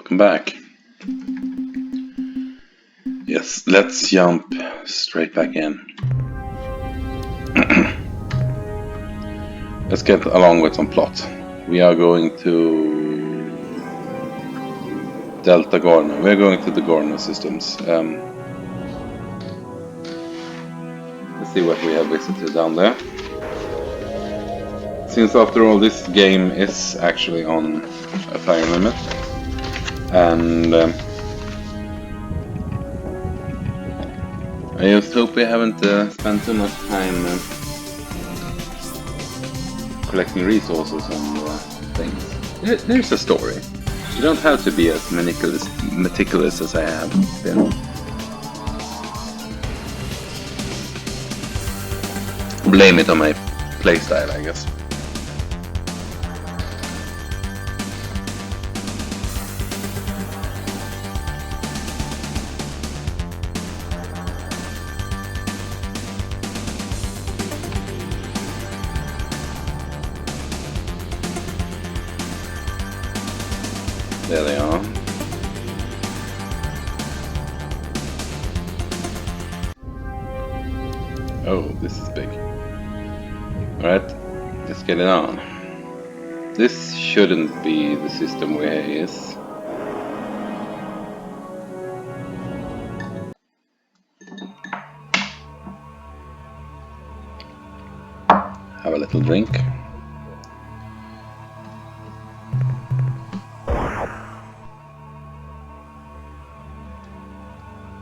welcome back. Yes, let's jump straight back in. Let's get along with some plot. We are going to Delta Gorno. We're going to the Gorno systems. Let's see what we have visited down there. Since after all, this game is actually on a time limit, and I just hope we haven't spent too much time collecting resources and things. There's a story. You don't have to be as meticulous as I have been. Blame it on my playstyle, I guess. There they are. Oh, this is big. Alright, let's get it on. This shouldn't be the system where he is. Have a little drink.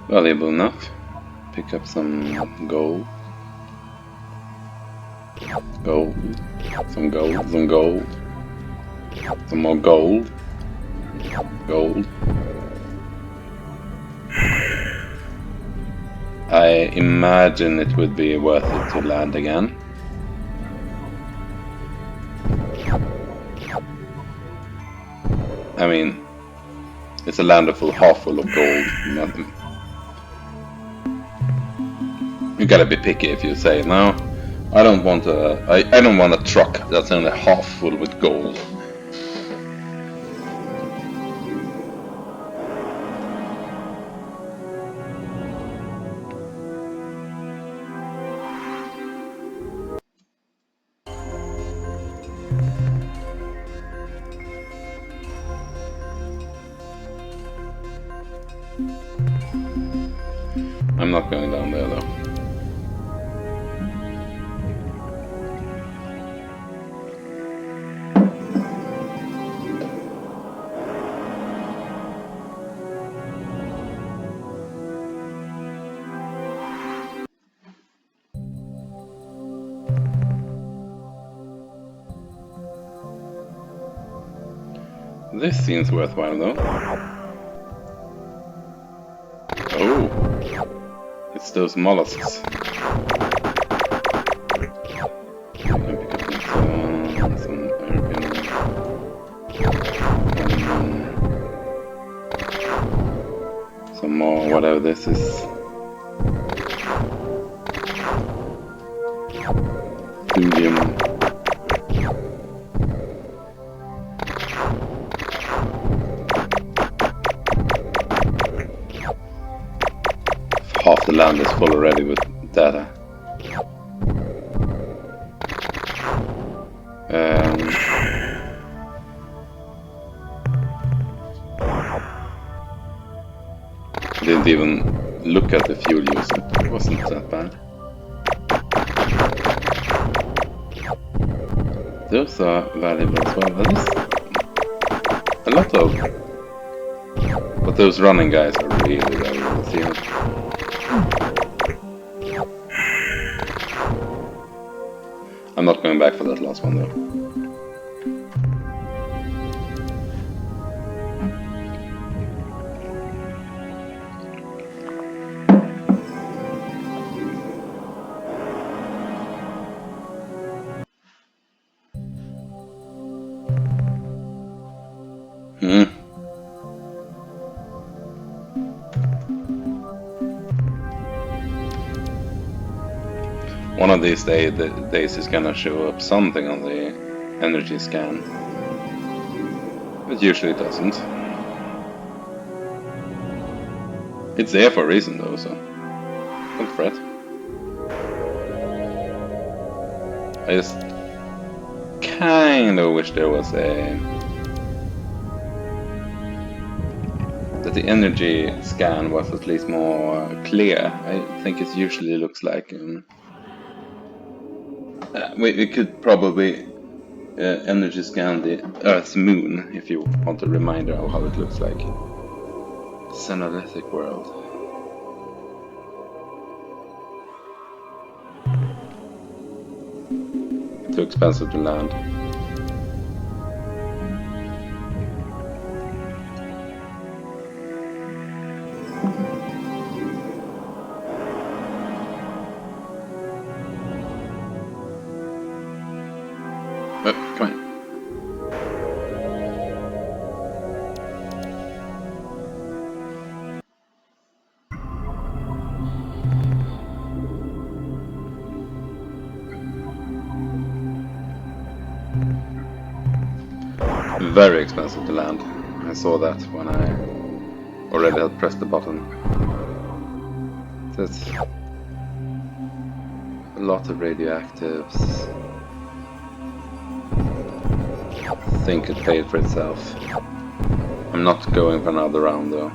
Valuable enough. Pick up some gold. Some gold. Some more gold. I imagine it would be worth it to land again. I mean, it's a land half full of gold. Nothing. You gotta be picky if you say, no, I don't want a truck that's only half full with gold. I'm not going down there though. This seems worthwhile though. Oh, it's those mollusks. I can pick up some European. Some more, whatever this is. Indium. Half the land is full already with data. Didn't even look at the fuel usage. It wasn't that bad. Those are valuable as well. That is a lot of. But those running guys are really valuable. See how. I'm not going back for that last one though. One of these days is gonna show up something on the energy scan. But usually it doesn't. It's there for a reason though, so don't fret. I just kind of wish there was that the energy scan was at least more clear. I think it usually looks like we could probably energy scan the Earth's moon if you want a reminder of how it looks like. Xenolithic world. Too expensive to land. Oh, come on. Very expensive to land. I saw that when I already had pressed the button. There's a lot of radioactives. I think it paid for itself. I'm not going for another round though.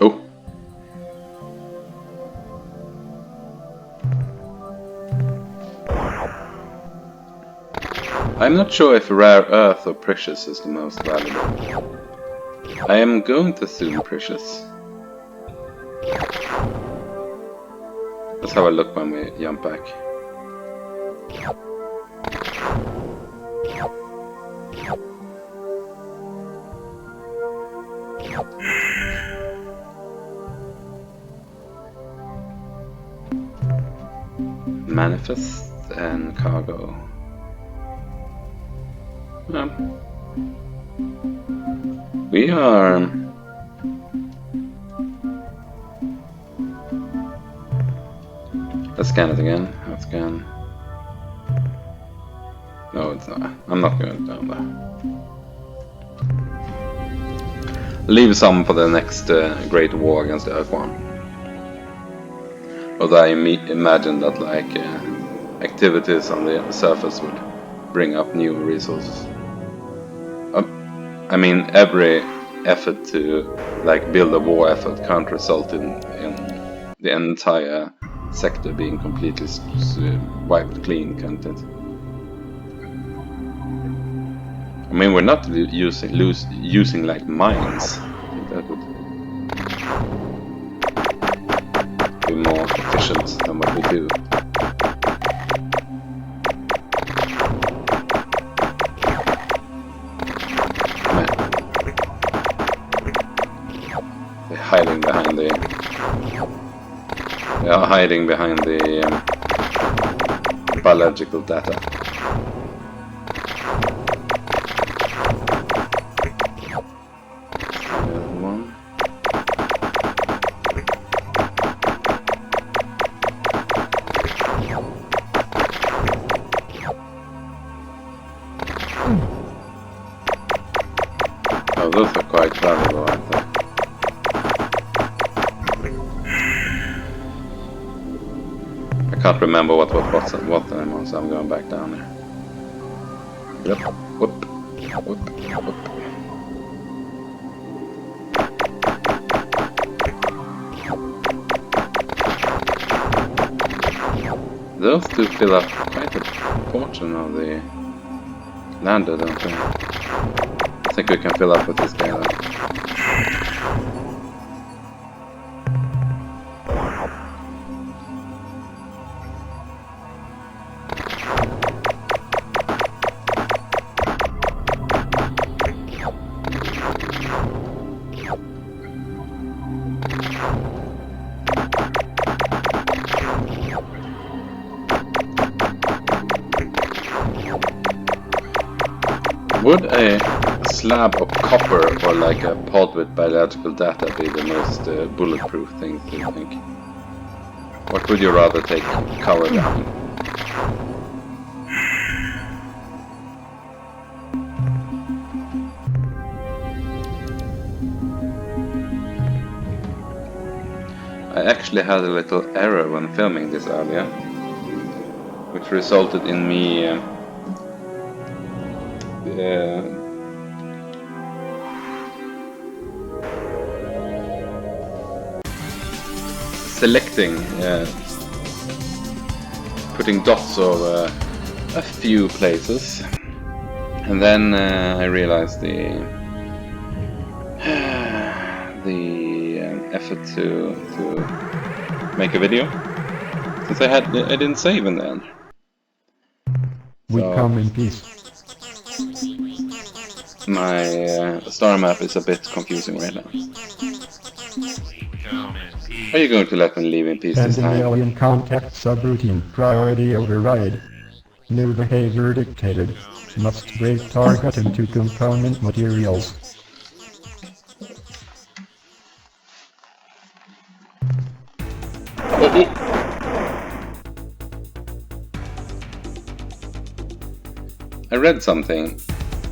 Oh! I'm not sure if rare earth or precious is the most valuable. I am going to assume precious. Let's have a look when we jump back. Manifest and cargo. We are let's scan it again. Let's scan. No, it's not. I'm not going down there. Leave some for the next great war against the Ur-Quan. Although I imagine that like activities on the surface would bring up new resources. I mean, every effort to like build a war effort can't result in the entire sector being completely wiped clean, can't it? I mean, we're not using like mines. I think that would be more efficient than what we do. Hiding behind the they are hiding behind the biological data. One. Oh, those are quite valuable, I think. I can't remember what anymore, so I'm going back down there. Yep. Whoop. Whoop. Whoop. Those two fill up quite a portion of the lander, don't they? I think we can fill up with this guy though. Would a slab of copper or like a pod with biological data be the most bulletproof things, do you think? What would you rather take cover down? I actually had a little error when filming this earlier, which resulted in me selecting, putting dots over a few places, and then I realized the effort to make a video, since I didn't save in the end. We come in peace. My star map is a bit confusing right now. Are you going to let me leave in peace this Sending time? alien contact subroutine. Priority override. New behavior dictated. Must break target into component materials. I read something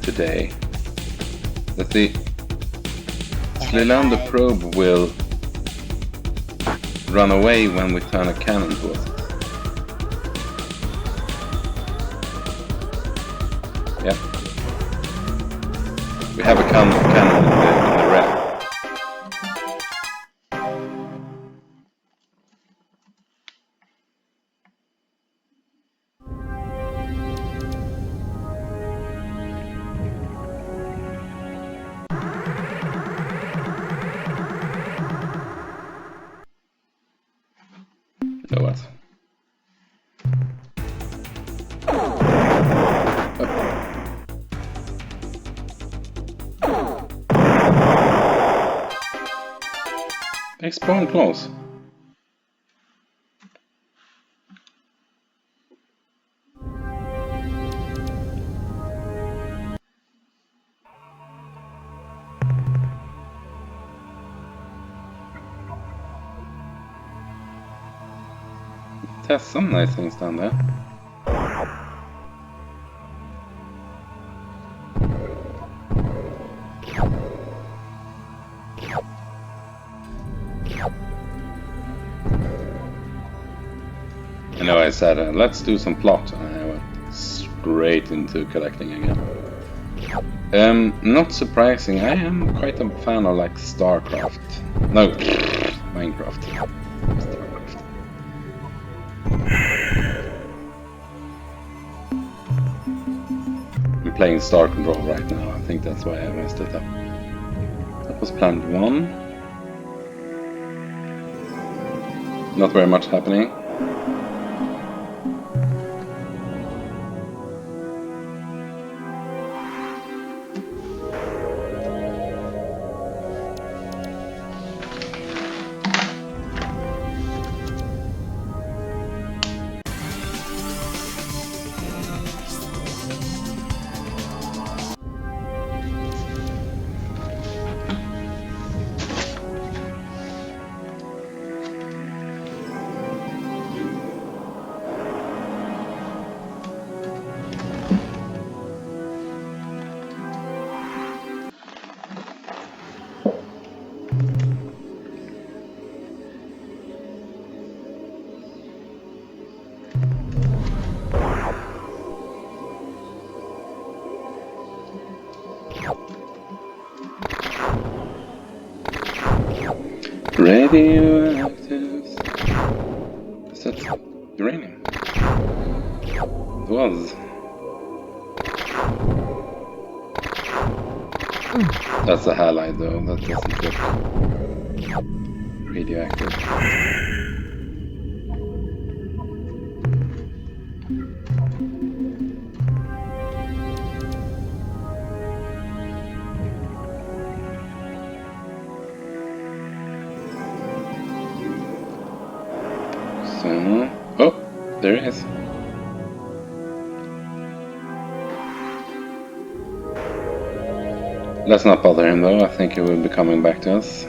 today that the Slilander probe will run away when we turn a cannon towards it. Yeah. We have a cannon in the red. You know what? They spawn close. There's some nice things down there. I know I said let's do some plot, and I went straight into collecting again. Not surprising, I am quite a fan of like StarCraft. No, Minecraft. StarCraft. I'm playing Star Control right now, I think that's why I messed it up. That was planet 1. Not very much happening. Radioactive. Is that uranium? It was. That's a halide though, that doesn't look radioactive. So, oh, there it is. Let's not bother him though, I think he will be coming back to us.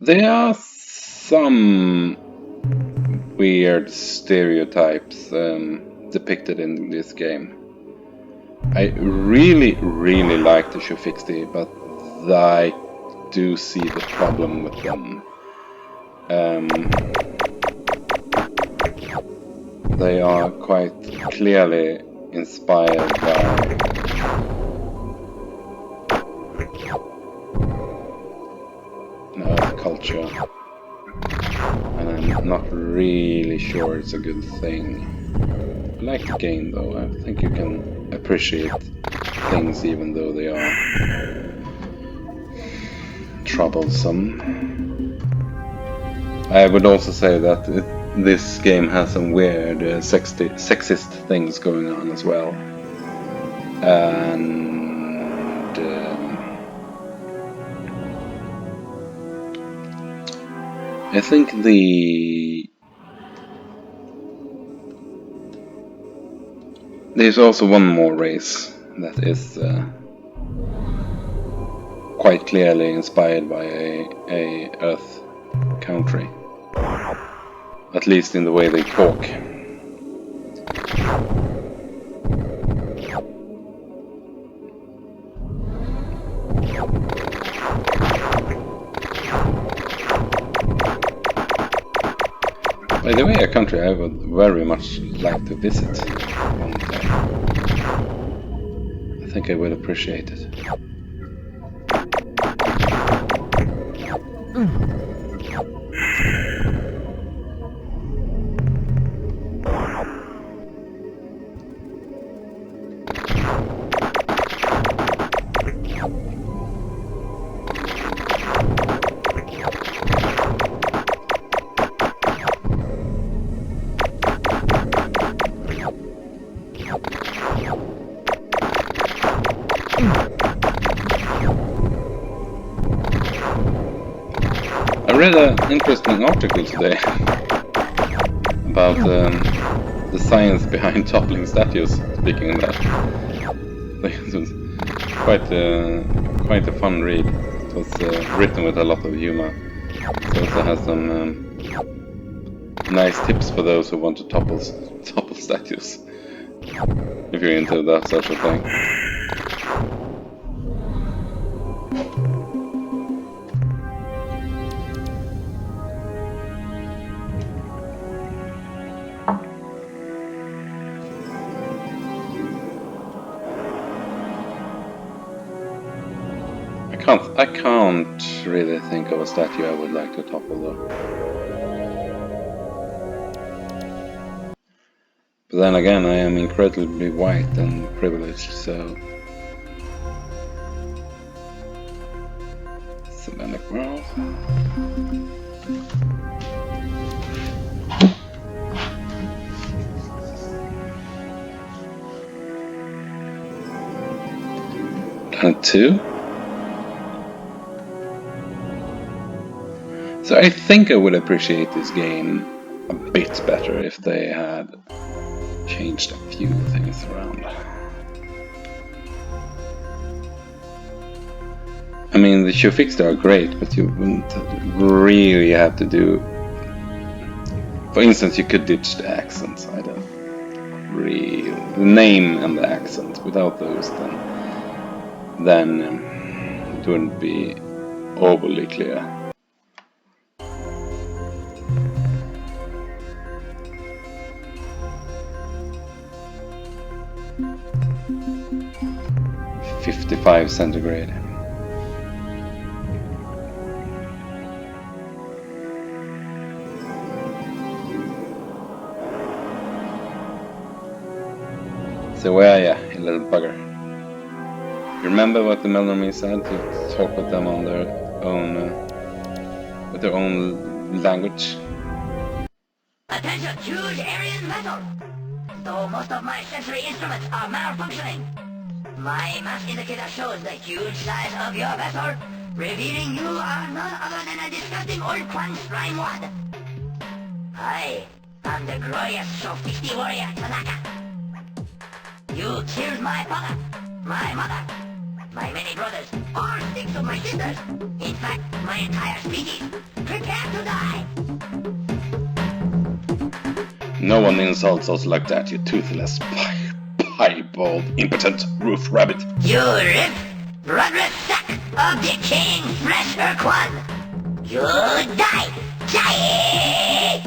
There are some weird stereotypes depicted in this game. I really like the Shufixti, but I do see the problem with them. They are quite clearly inspired by Earth culture, and I'm not really sure it's a good thing. I like the game though, I think you can appreciate things even though they are troublesome. I would also say that this game has some weird sexist things going on as well. And I think there's also one more race that is quite clearly inspired by a Earth country. At least in the way they talk. By the way, a country I would very much like to visit one day. I think I will appreciate it. I read an interesting article today about the science behind toppling statues, speaking of that. It was quite a fun read. It was written with a lot of humor. It also has some nice tips for those who want to topple statues, if you're into that sort of thing. I can't really think of a statue I would like to topple though. But then again, I am incredibly white and privileged, so... Cybernetic world. Planet 2? So I think I would appreciate this game a bit better if they had changed a few things around. I mean, the Shufixti are great, but you wouldn't really have to do... For instance, you could ditch the accents, I don't really... The name and the accent, without those then it wouldn't be overly clear. $55 centigrade. So where are ya, you little bugger? You remember what the Melnorme said to talk with them on their own language? Attention, huge Aryan vessel! Though most of my sensory instruments are malfunctioning, my mass indicator shows the huge size of your vessel, revealing you are none other than a disgusting Ur-Quan slime wad. I I'm the glorious Shofixi warrior Tanaka. You killed my father, my mother, my many brothers, all 6 of my sisters. In fact, my entire species. Prepare to die. No one insults us like that, you toothless, piebald, impotent roof rabbit. You rip, bloodless sack of decaying flesh, Ur-Quan. You die! Die!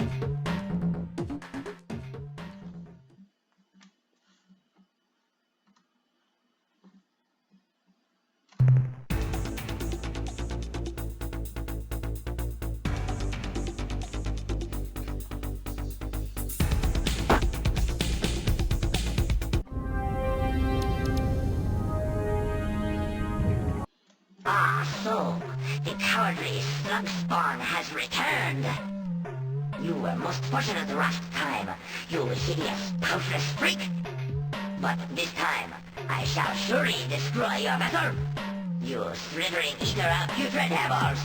Ah, so, the cowardly slug spawn has returned. You were most fortunate last time, you hideous, toothless freak. But this time, I shall surely destroy your vessel. You slithering eater of putrid hairballs.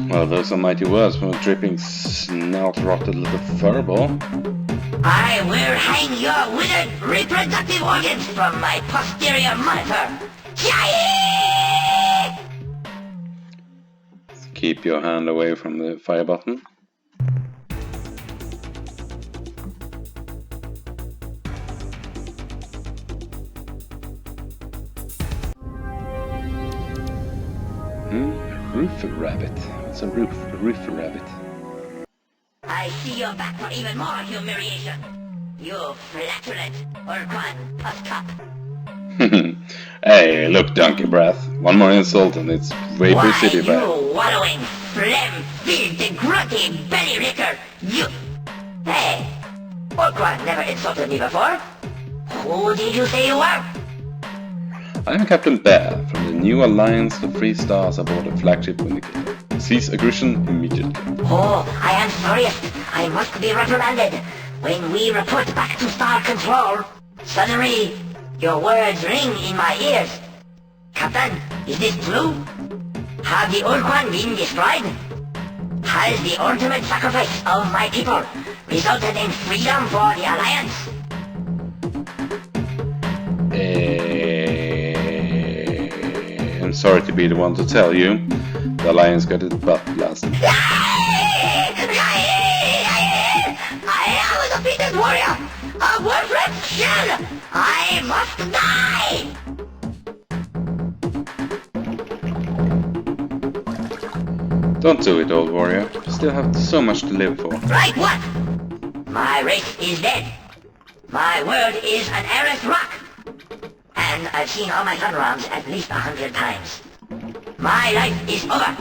Well, those are mighty words from a dripping, snout-rotted little furball. I will hang your withered reproductive organs from my posterior monitor. Yay! Keep your hand away from the fire button. Roof rabbit. What's a roof rabbit? I see you're back for even more humiliation. You flatulent Ur-Quan puff cup. Hey, look, donkey breath. One more insult and it's Vapor Why, City you back. wallowing, phlegm-filled, grunty belly ricker, you... Hey, Ur-Quan never insulted me before. Who did you say you were? I'm Captain Bear from the new Alliance of Free Stars aboard the flagship Vindicator. Cease aggression immediately. Oh, I am furious. I must be reprimanded. When we report back to Star Control, suddenly, your words ring in my ears. Captain, is this true? Have the Ur-Quan been destroyed? Has the ultimate sacrifice of my people resulted in freedom for the Alliance? I'm sorry to be the one to tell you. The Alliance got its butt blasted. I am a defeated warrior! A worthless shell! I must die! Don't do it, old warrior. You still have so much to live for. Like what? My race is dead. My world is an airless rock. And I've seen all my turnarounds at least 100 times. My life is over.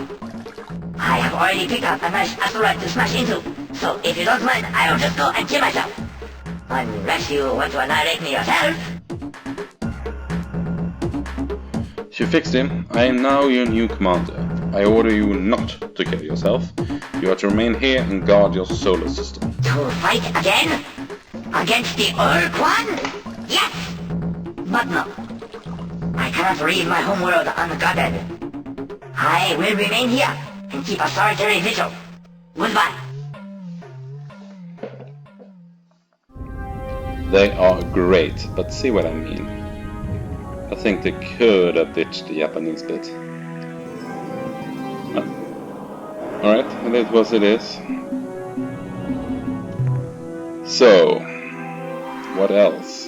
I have already picked up a nice asteroid to smash into, so if you don't mind, I'll just go and kill myself. Unless you want to annihilate me yourself. You fixed him. I am now your new commander. I order you not to kill yourself. You are to remain here and guard your solar system. To fight again? Against the Ur-Quan? Yes! But no. I cannot leave my homeworld unguarded. I will remain here and keep a solitary vigil. Goodbye. They are great, but see what I mean. I think they could have ditched the Japanese bit. Alright, and it was it is. So, what else?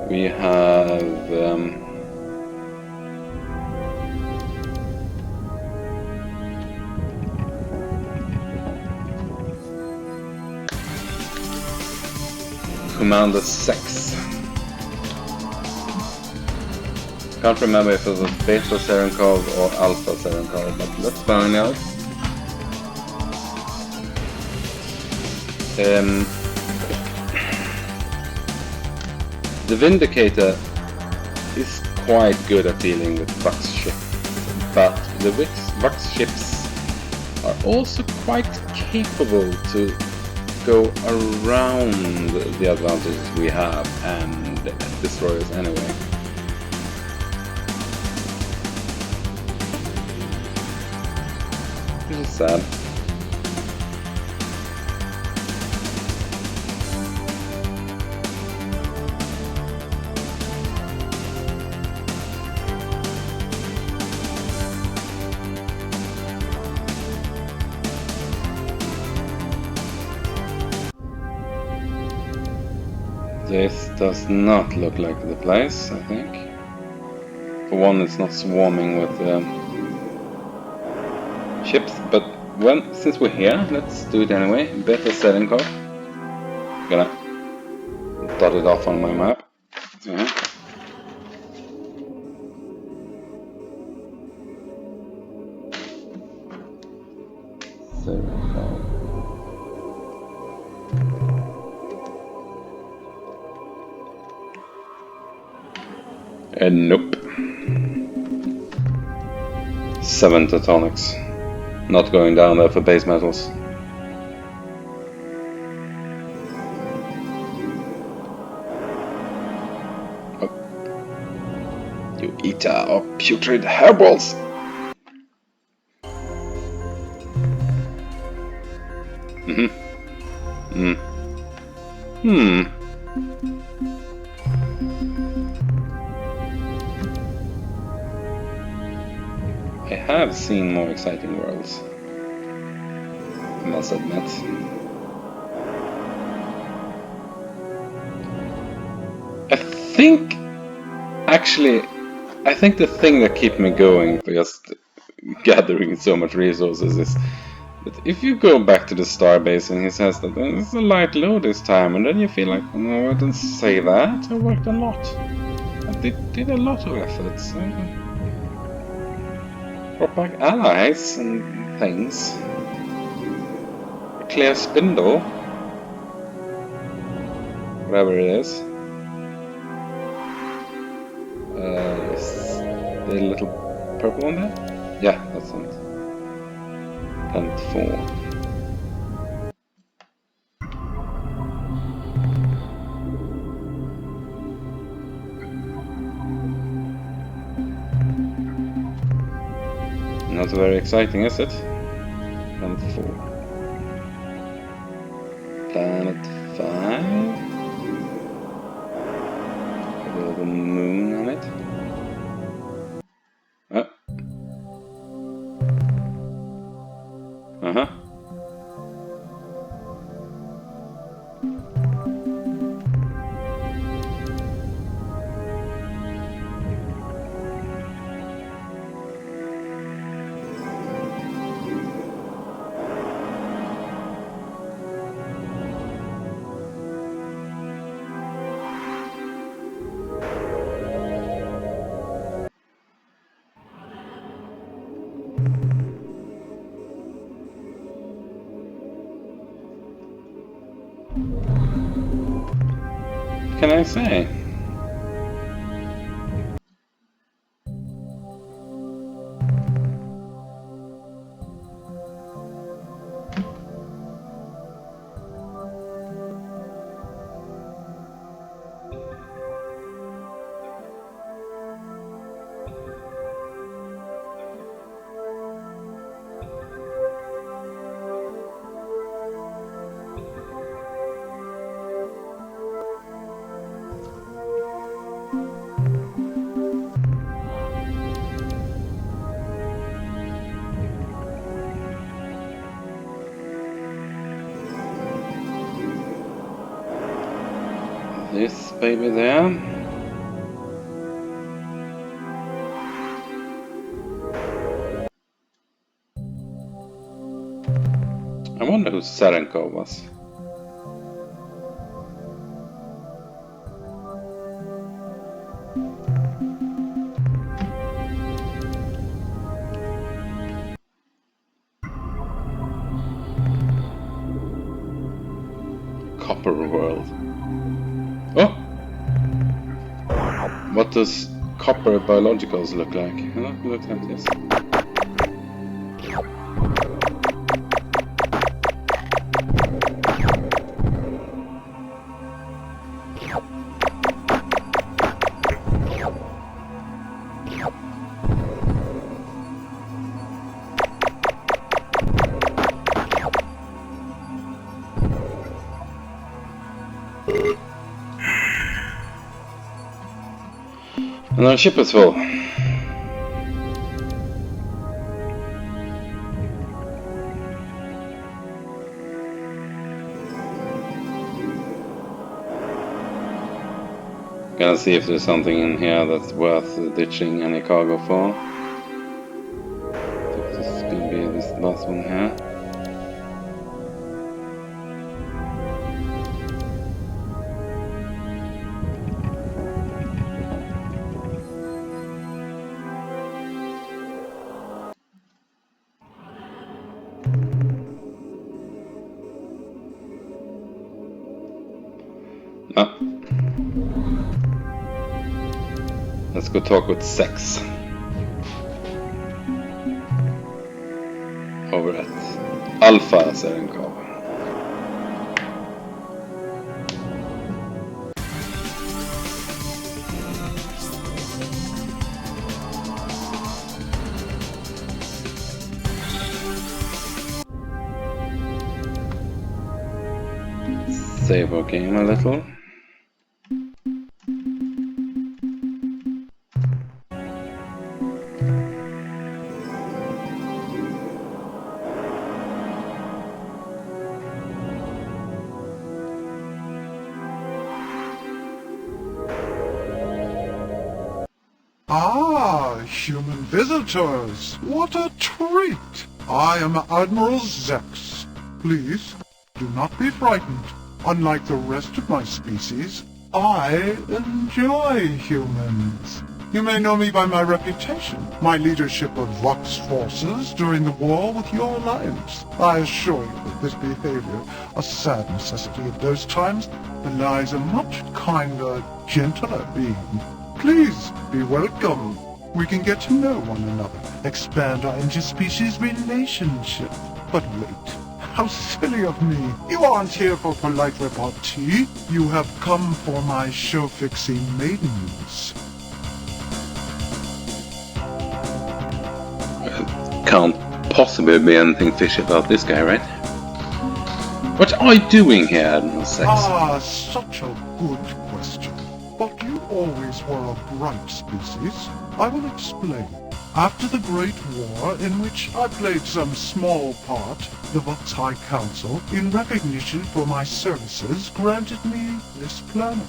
We have Commander 6. Can't remember if it was Beta Serenkov or Alpha Serenkov, but let's find out. The Vindicator is quite good at dealing with Vux ships, but the Vux ships are also quite capable to go around the advantages we have and destroy us anyway. is sad. This does not look like the place, I think. For one, it's not swarming with ships, but since we're here, let's do it anyway. Better setting code. Gonna dot it off on my map. Yeah. Setting code. Nope. 7 tectonics. Not going down there for base metals. Oh. You eater of putrid hairballs! I have seen more exciting worlds, I must admit. I think the thing that keeps me going for just gathering so much resources is that if you go back to the starbase and he says that it's a light load this time, and then you feel like, no, I didn't say that, I worked a lot. I did a lot of efforts. Brought back allies and things. A clear spindle. Whatever it is. Is the little purple one there? Yeah, that's it. Planet 4. Not very exciting, is it? Planet 4. Planet 5. With a little moon on it. Oh. Uh-huh. What can I say? This baby there. I wonder who Serenko was. Copper world. Oh! What does copper biologicals look like? Look like this. And our ship is full. Gonna see if there's something in here that's worth ditching any cargo for. I think this is gonna be this last one here. No. Let's go talk with Sex. Over at Alpha Serenkov. Save our game a little. Ah, human visitors! What a treat! I am Admiral Zex. Please, do not be frightened. Unlike the rest of my species, I enjoy humans. You may know me by my reputation, my leadership of Vox forces during the war with your alliance. I assure you that this behavior, a sad necessity of those times, belies a much kinder, gentler being. Please, be welcome. We can get to know one another, expand our interspecies relationship. But wait, how silly of me. You aren't here for polite repartee. You have come for my show-fixing maidens. Can't possibly be anything fishy about this guy, right? What are you doing here, Admiral Sex? Ah, such a good question. But you always were a bright species. I will explain. After the Great War, in which I played some small part, the Vox High Council, in recognition for my services, granted me this planet,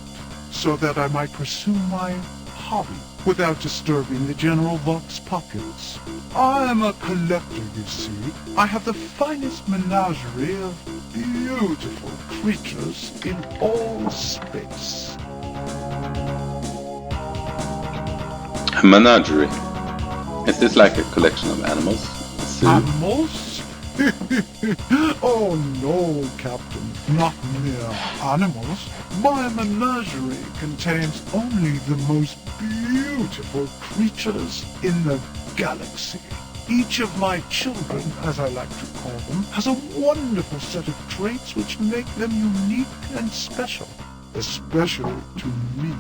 so that I might pursue my hobby without disturbing the general Vox populace. I am a collector, you see. I have the finest menagerie of beautiful creatures in all space. A menagerie. Is this like a collection of animals? Animals? Oh no, Captain. Not mere animals. My menagerie contains only the most beautiful creatures in the galaxy. Each of my children, as I like to call them, has a wonderful set of traits which make them unique and special. Especially to me.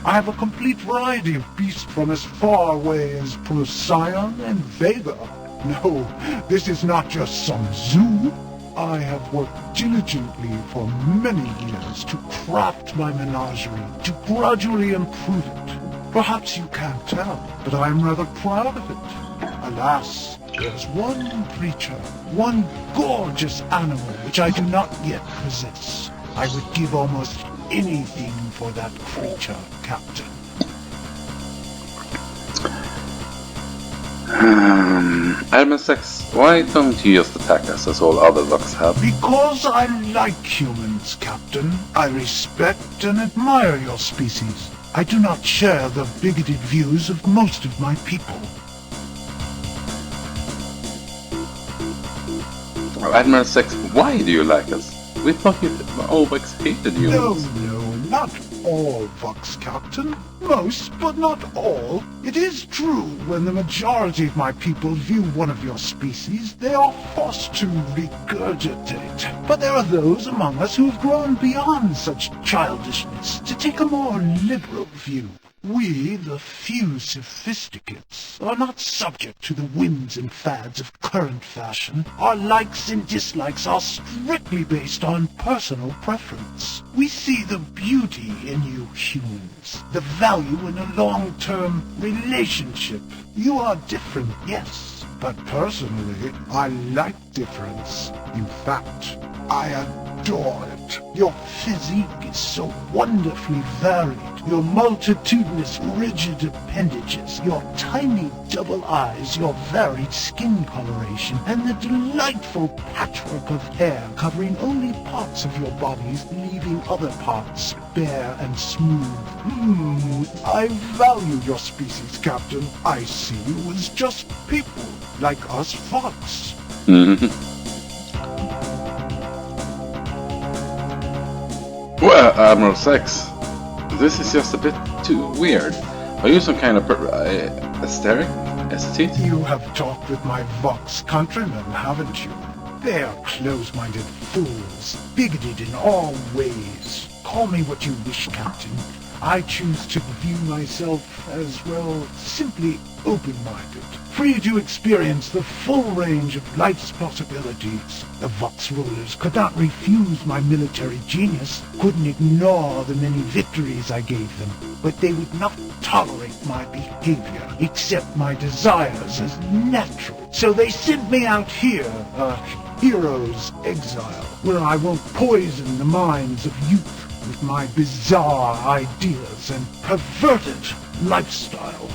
I have a complete variety of beasts from as far away as Procyon and Vega. No, this is not just some zoo. I have worked diligently for many years to craft my menagerie, to gradually improve it. Perhaps you can't tell, but I am rather proud of it. Alas, there's one creature, one gorgeous animal which I do not yet possess. I would give almost anything for that creature, Captain. Admiral Sex, why don't you just attack us as all other Vox have? Because I like humans, Captain. I respect and admire your species. I do not share the bigoted views of most of my people. Admiral Sex, why do you like us? We thought you always hated humans. No, not all, Vox Captain. Most, but not all. It is true, when the majority of my people view one of your species, they are forced to regurgitate. But there are those among us who have grown beyond such childishness to take a more liberal view. We, the few sophisticates, are not subject to the whims and fads of current fashion. Our likes and dislikes are strictly based on personal preference. We see the beauty in you humans, the value in a long-term relationship. You are different, yes, but personally, I like difference. In fact, I adore it. Your physique is so wonderfully varied. Your multitudinous rigid appendages, your tiny double eyes, your varied skin coloration, and the delightful patchwork of hair covering only parts of your bodies, leaving other parts bare and smooth. I value your species, Captain. I see you as just people, like us Fox. Well, Admiral 6, this is just a bit too weird. Are you some kind of aesthete? You have talked with my Vox countrymen, haven't you? They are close-minded fools, bigoted in all ways. Call me what you wish, Captain. I choose to view myself as, well, simply open-minded, free to experience the full range of life's possibilities. The Vox rulers could not refuse my military genius, couldn't ignore the many victories I gave them, but they would not tolerate my behavior, accept my desires as natural. So they sent me out here, a hero's exile, where I won't poison the minds of youth with my bizarre ideas and perverted lifestyle.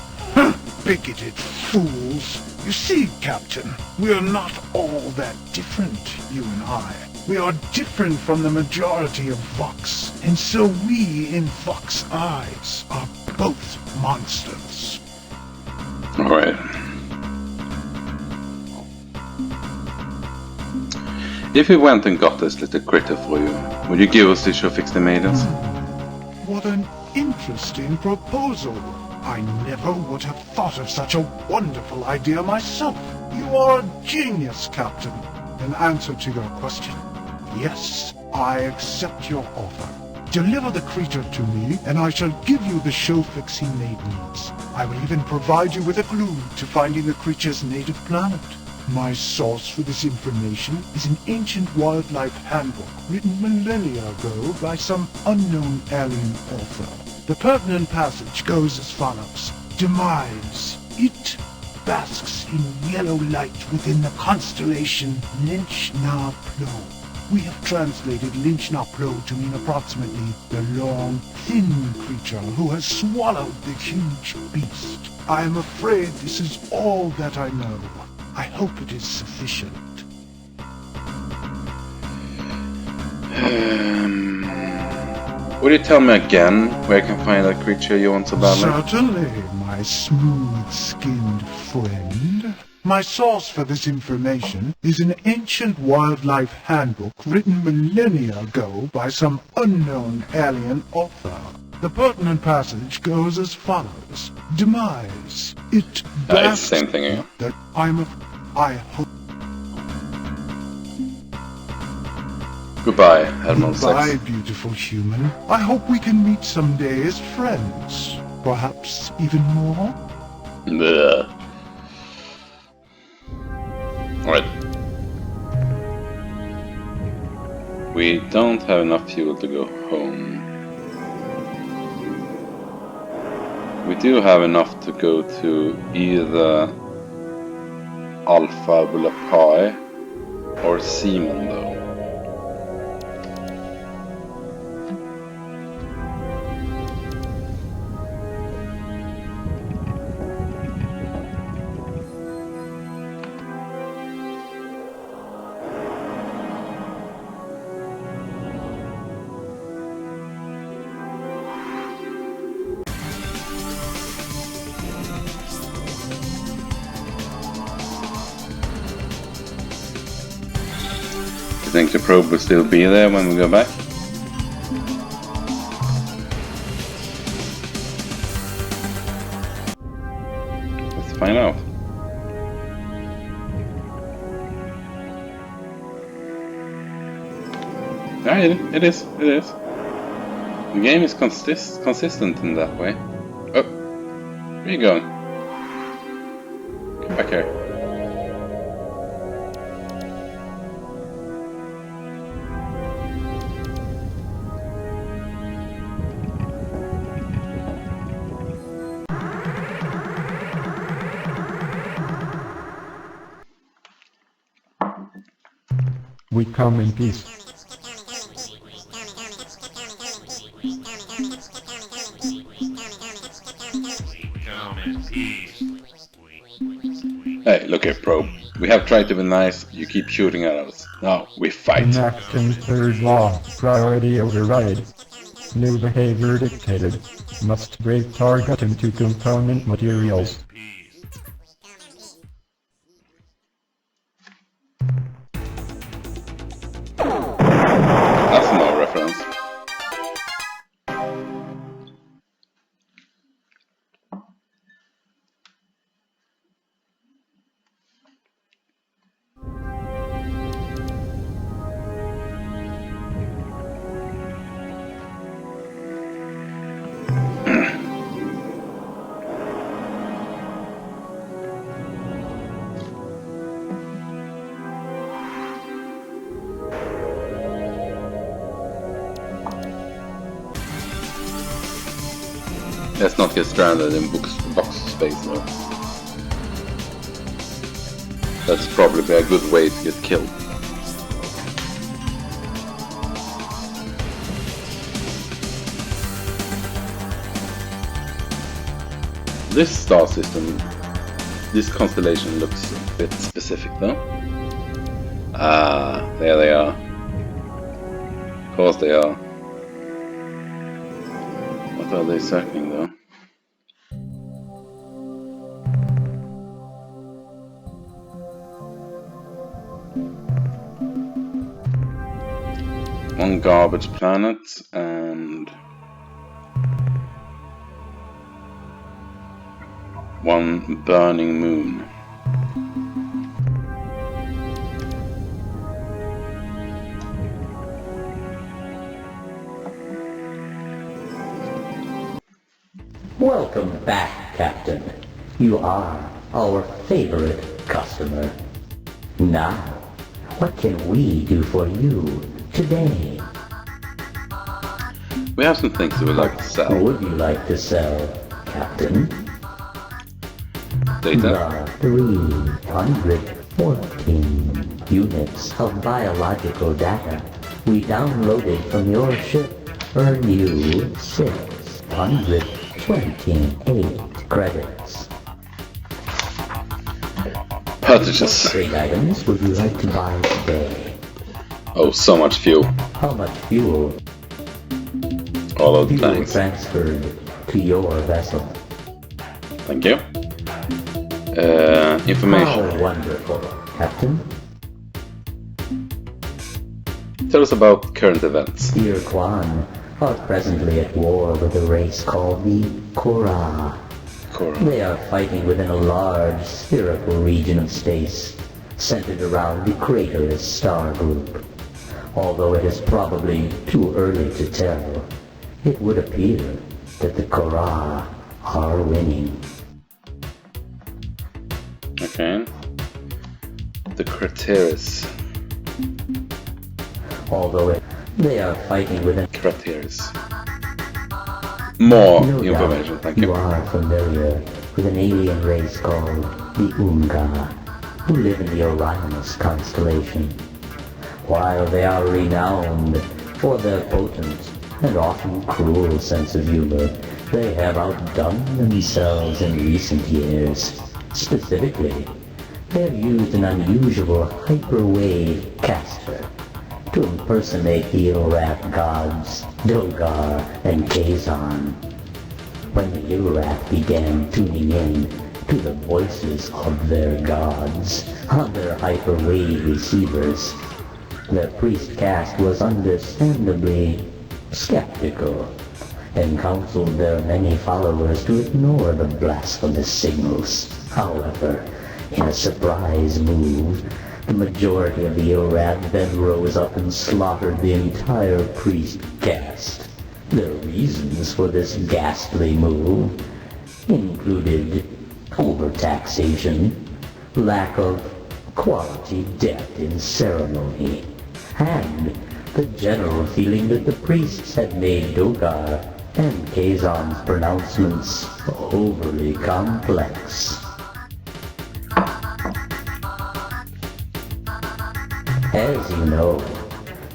Bigoted fools. You see, Captain, we are not all that different, you and I. We are different from the majority of Vox, and so we, in Vox eyes, are both monsters. Alright. If we went and got this little critter for you, would you give us the show fix the maidens? What an interesting proposal. I never would have thought of such a wonderful idea myself. You are a genius, Captain. In answer to your question, yes, I accept your offer. Deliver the creature to me, and I shall give you the show fixing maidens. I will even provide you with a clue to finding the creature's native planet. My source for this information is an ancient wildlife handbook written millennia ago by some unknown alien author. The pertinent passage goes as follows. Demise. It basks in yellow light within the constellation Lynch-Na-Plo. We have translated Lynch-Na-Plo to mean approximately the long, thin creature who has swallowed the huge beast. I am afraid this is all that I know. I hope it is sufficient. Would you tell me again where I can find that creature you want so badly? Certainly, my smooth-skinned friend. My source for this information is an ancient wildlife handbook written millennia ago by some unknown alien author. The pertinent passage goes as follows. Demise. It It's the same thing again. That I hope. Goodbye, Admiral 6. Goodbye, beautiful human. I hope we can meet someday as friends. Perhaps even more? Bleh. Alright. We don't have enough fuel to go home. We do have enough to go to either Alpha Bulapai or Seaman though. You think the probe will still be there when we go back? Let's find out. Yeah, it is. The game is consistent in that way. Oh. Where you going? Come back here. We come in peace. Hey, look here, probe. We have tried to be nice, you keep shooting at us. Now, we fight. Enacting third law, priority override. New behavior dictated. Must break target into component materials. That's no reference. Let's not get stranded in box space though. That's probably a good way to get killed. This star system, this constellation looks a bit specific though. Ah, there they are. Of course they are. What are they circling though? One garbage planet and one burning moon. Welcome back, Captain. You are our favorite customer. Now, what can we do for you today? We have some things we would like to What sell. would you like to sell, Captain? Data. The 314 units of biological data we downloaded from your ship earn you 628 credits. Purchases. What trade items would you like to buy today? Oh, so much fuel. How much fuel? All of the Fuel tanks. transferred to your vessel. Thank you. Information. How wonderful, Captain. Tell us about current events. The Ur-Quan are presently at war with a race called the Korra. Cora. They are fighting within a large spherical region of space, centered around the Craterus star group. Although it is probably too early to tell, it would appear that the Korra are winning. Okay. The Craterus. Although they are fighting within... Craterus. More No information, doubt thank you you. are familiar with an alien race called the Unga, who live in the Orionus constellation. While they are renowned for their potent and often cruel sense of humor, they have outdone themselves in recent years. Specifically, they have used an unusual hyperwave caster to impersonate the Ur-Rat gods Dogar and Kazon. When the Ur-Rat began tuning in to the voices of their gods on their hyperwave receivers, the priest caste was understandably skeptical and counseled their many followers to ignore the blasphemous signals. However, in a surprise move, the majority of the Ur-Rat then rose up and slaughtered the entire priest caste. The reasons for this ghastly move included overtaxation, lack of quality depth in ceremony, and the general feeling that the priests had made Dogar and Kazon's pronouncements overly complex. As you know,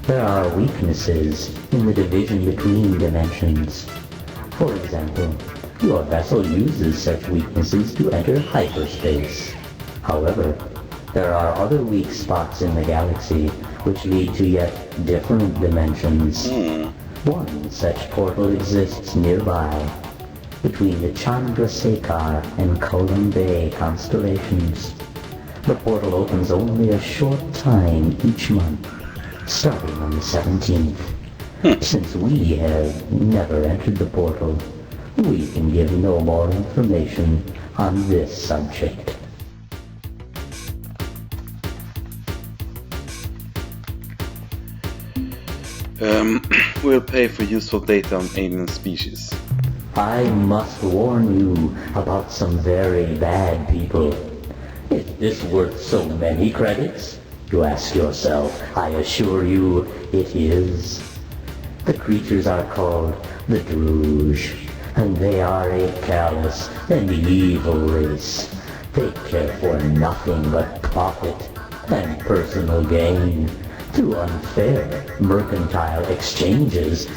there are weaknesses in the division between dimensions. For example, your vessel uses such weaknesses to enter hyperspace. However, there are other weak spots in the galaxy which lead to yet different dimensions. One such portal exists nearby, between the Chandrasekhar and Kolam Bay constellations. The portal opens only a short time each month, starting on the 17th. Since we have never entered the portal, we can give no more information on this subject. We'll pay for useful data on alien species. I must warn you about some very bad people. Is this worth so many credits? You ask yourself. I assure you it is. The creatures are called the Druge, and they are a callous and evil race. They care for nothing but profit and personal gain through unfair mercantile exchanges.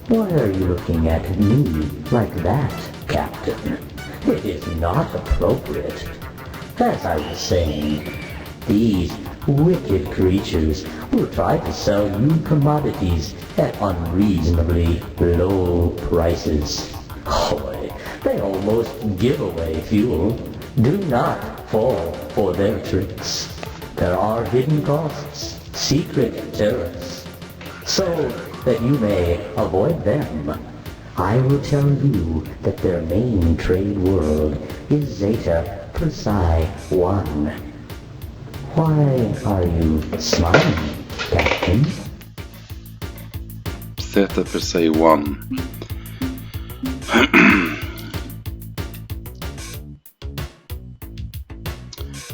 Why are you looking at me like that, Captain? It is not appropriate. As I was saying, these wicked creatures will try to sell you commodities at unreasonably low prices. Boy, they almost give away fuel. Do not fall for their tricks. There are hidden costs, secret tariffs. So that you may avoid them, I will tell you that their main trade world is Zeta Persei 1. Why are you smiling, Captain? Zeta Persei 1.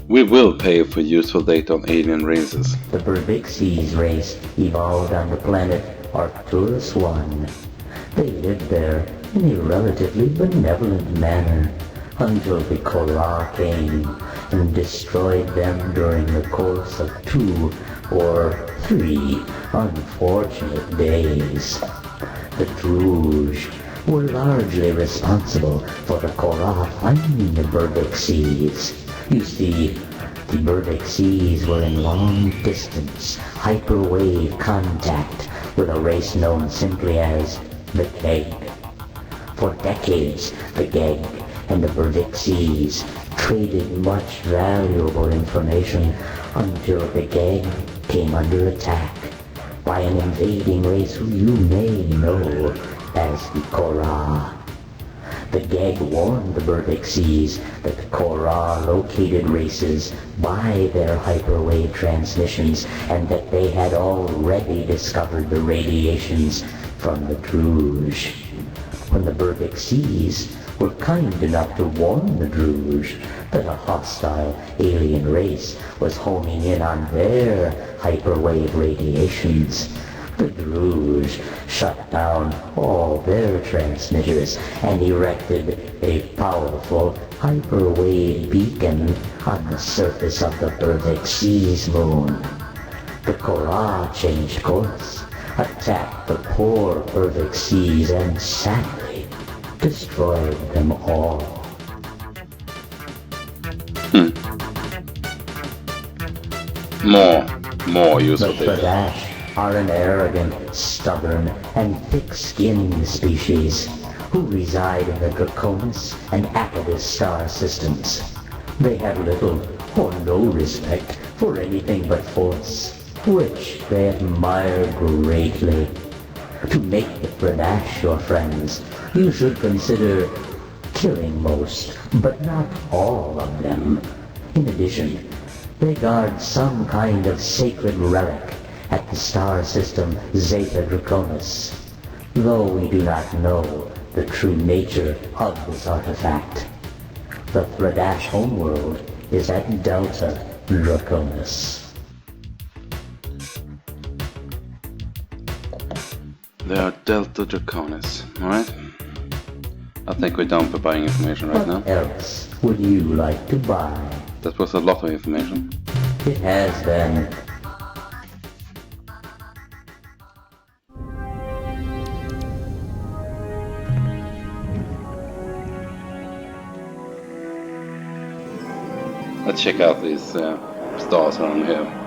We will pay for useful data on alien races. The Berbixies race evolved on the planet Arcturus 1. They lived there in a relatively benevolent manner until the Korra came and destroyed them during the course of 2 or 3 unfortunate days. The Druge were largely responsible for the Korra finding the Berbixies. You see, the Berbixies were in long-distance, hyperwave contact with a race known simply as the Geg. For decades, the Geg and the Berbixies traded much valuable information until the Geg came under attack by an invading race who you may know as the Korra. The Geg warned the Berbixies that the Korra located races by their hyperwave transmissions and that they had already discovered the radiations from the Druge. When the Berbixies were kind enough to warn the Druge that a hostile alien race was homing in on their hyperwave radiations, the Druge shut down all their transmitters and erected a powerful hyperwave beacon on the surface of the Berbixies moon. The Korra changed course, attacked the poor Berbixies, and sadly destroyed them all. More useful The data. Fadash are an arrogant, stubborn, and thick-skinned species who reside in the Draconis and Apodus star systems. They have little or no respect for anything but force, which they admire greatly. To make the Fadash your friends, you should consider killing most, but not all of them. In addition, they guard some kind of sacred relic at the star system Zeta Draconis. Though we do not know the true nature of this artifact. The Thredash homeworld is at Delta Draconis. They are Delta Draconis, alright? I think we're done for buying information right now. What else would you like to buy? That was a lot of information. It has been. Let's check out these stars around here.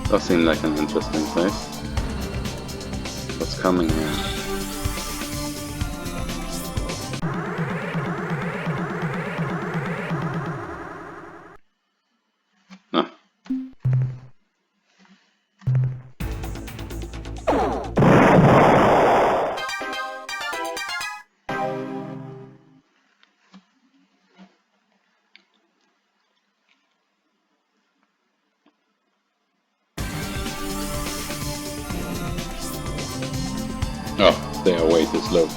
Does seem like an interesting place. What's coming here? No. Oh, they are way too slow.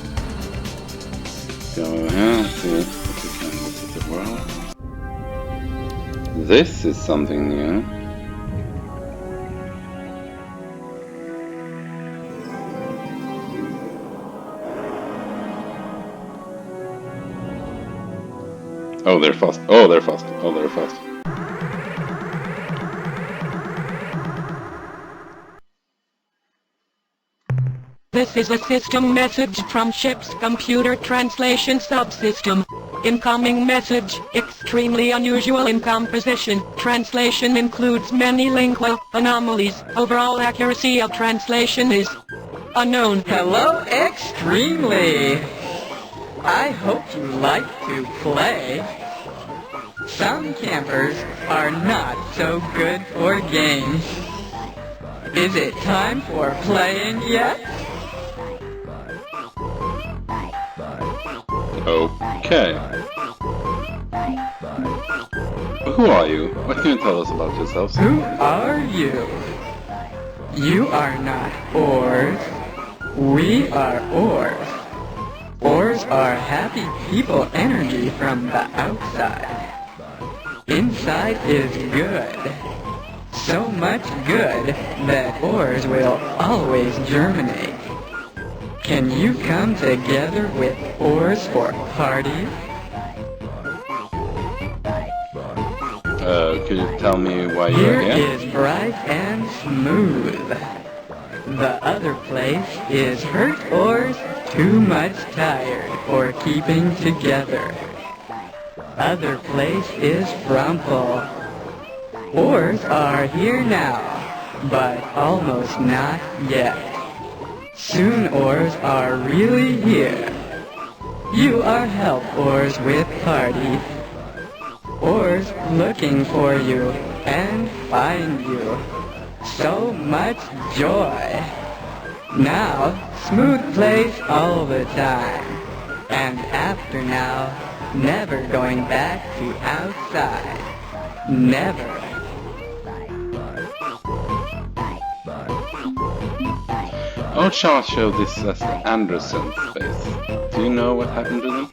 Go over here, see if we can visit the world. This is something new. Oh, they're fast. Oh, they're fast. Oh, they're fast. This is a system message from ship's computer translation subsystem. Incoming message, extremely unusual in composition. Translation includes many lingual anomalies. Overall accuracy of translation is unknown. Hello, Extremely! I hope you like to play. Some campers are not so good for games. Is it time for playing yet? Okay. Who are you? What can you tell us about yourselves? Who are you? You are not Ors. We are Ors. Ors are happy people energy from the outside. Inside is good. So much good that Ors will always germinate. Can you come together with Ors for parties? Could you tell me why you're Here here? is bright and smooth. The other place is hurt Ors too much tired for keeping together. Other place is Frumple. Ors are here now, but almost not yet. Soon Ors are really here. You are help Ors with party. Ors looking for you and find you. So much joy. Now, smooth place all the time. And after now, never going back to outside. Never. Our chart showed this as the Anderson space. Do you know what happened to them?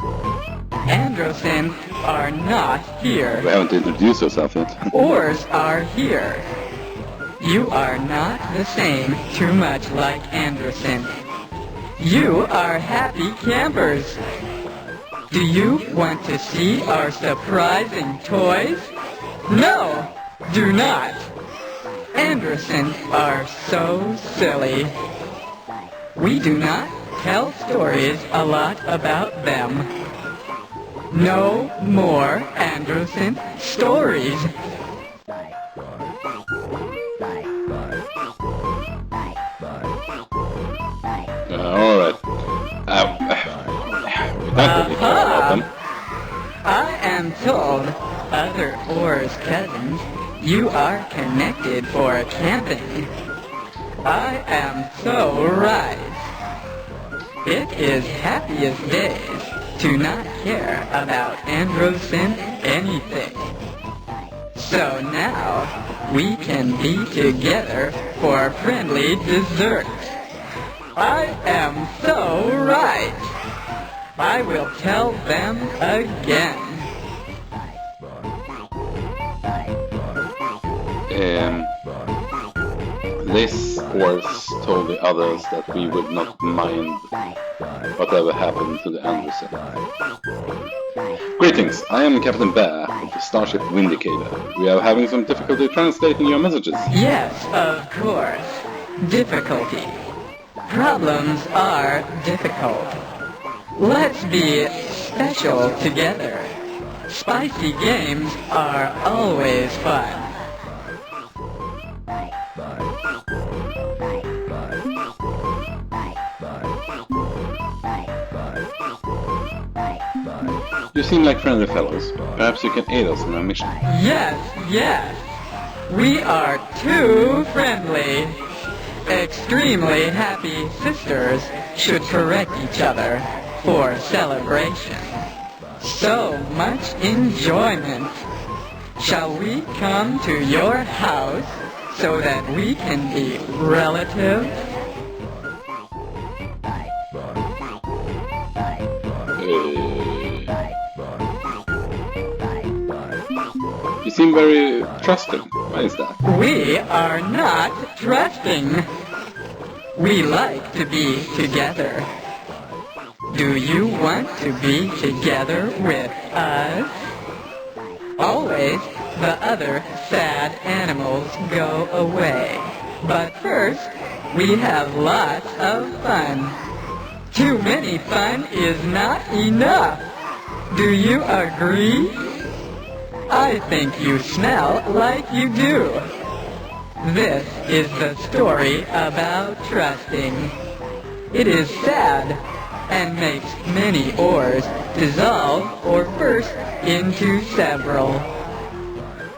Androsen are not here. We haven't introduced ourselves yet. Ors are here. You are not the same too much like Anderson. You are happy campers. Do you want to see our surprising toys? No, do not. Anderson are so silly. We do not tell stories a lot about them. No more Anderson stories. Alright. We don't really care about them. I am told, other Ors cousins, you are connected for camping. I am so right. It is happiest days to not care about Androsen anything. So now, we can be together for friendly dessert. I am so right. I will tell them again. This horse told the others that we would not mind whatever happened to the Anderson. Greetings, I am Captain Bear of the Starship Vindicator. We are having some difficulty translating your messages. Yes, of course. Difficulty. Problems are difficult. Let's be special together. Spicy games are always fun. You seem like friendly fellows. Perhaps you can aid us in our mission. Yes, yes. We are too friendly. Extremely happy sisters should correct each other for celebration. So much enjoyment. Shall we come to your house so that we can be relatives? You seem very trusting. Why is that? We are not trusting. We like to be together. Do you want to be together with us? Always, the other sad animals go away. But first, we have lots of fun. Too many fun is not enough. Do you agree? I think you smell like you do. This is the story about trusting. It is sad and makes many ores dissolve or burst into several.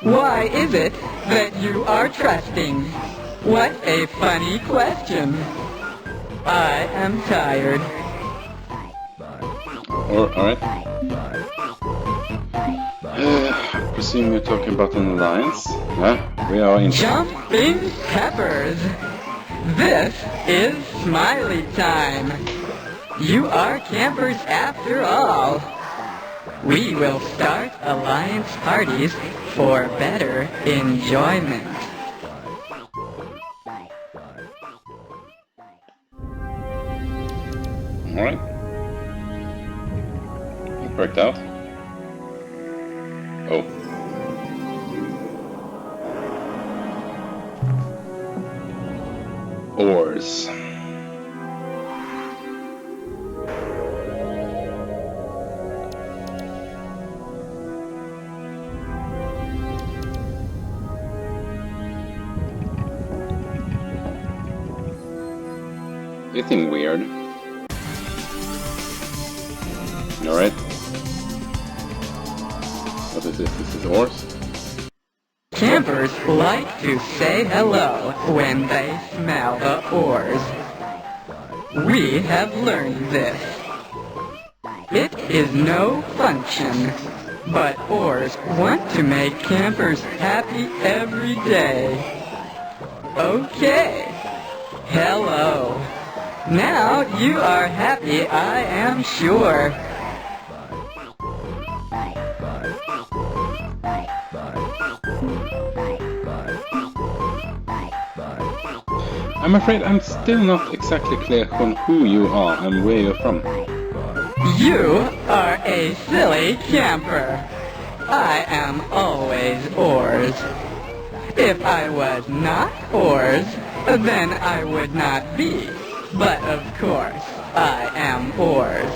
Why is it that you are trusting? What a funny question. I am tired. Alright. I presume you're talking about an alliance? Yeah, we are in... Jumping peppers! This is Smiley time! You are campers after all! We will start alliance parties for better enjoyment. Alright. It worked out. Oh. Ores. Getting weird. Alright. What is this? This is ores? Campers like to say hello when they smell the ores. We have learned this. It is no function, but ores want to make campers happy every day. Okay. Hello. Now you are happy, I am sure. I'm afraid I'm still not exactly clear on who you are and where you're from. You are a silly camper. I am always ores. If I was not ores, then I would not be. But of course, I am ores.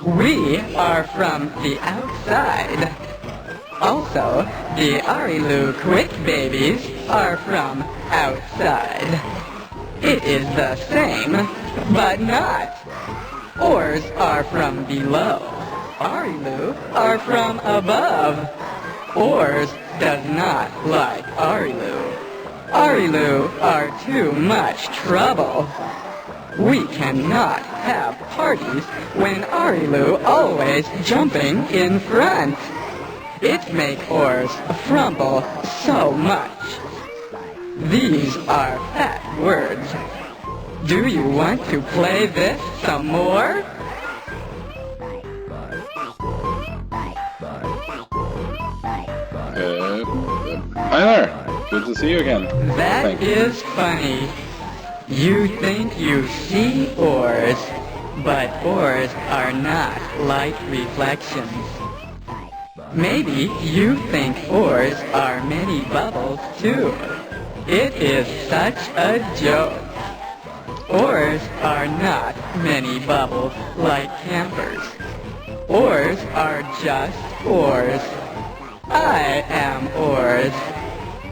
We are from the outside. Also, the Arilu Quick Babies are from outside. It is the same, but not. Ores are from below. Arilu are from above. Ores does not like Arilu. Arilu are too much trouble. We cannot have parties when Arilu always jumping in front. It makes ores frumble so much. These are fat words. Do you want to play this some more? Hi there! Good to see you again. That is funny. You think you see ores, but ores are not light reflections. Maybe you think ores are many bubbles too. It is such a joke. Ores are not many bubbles like campers. Ores are just ores. I am ores.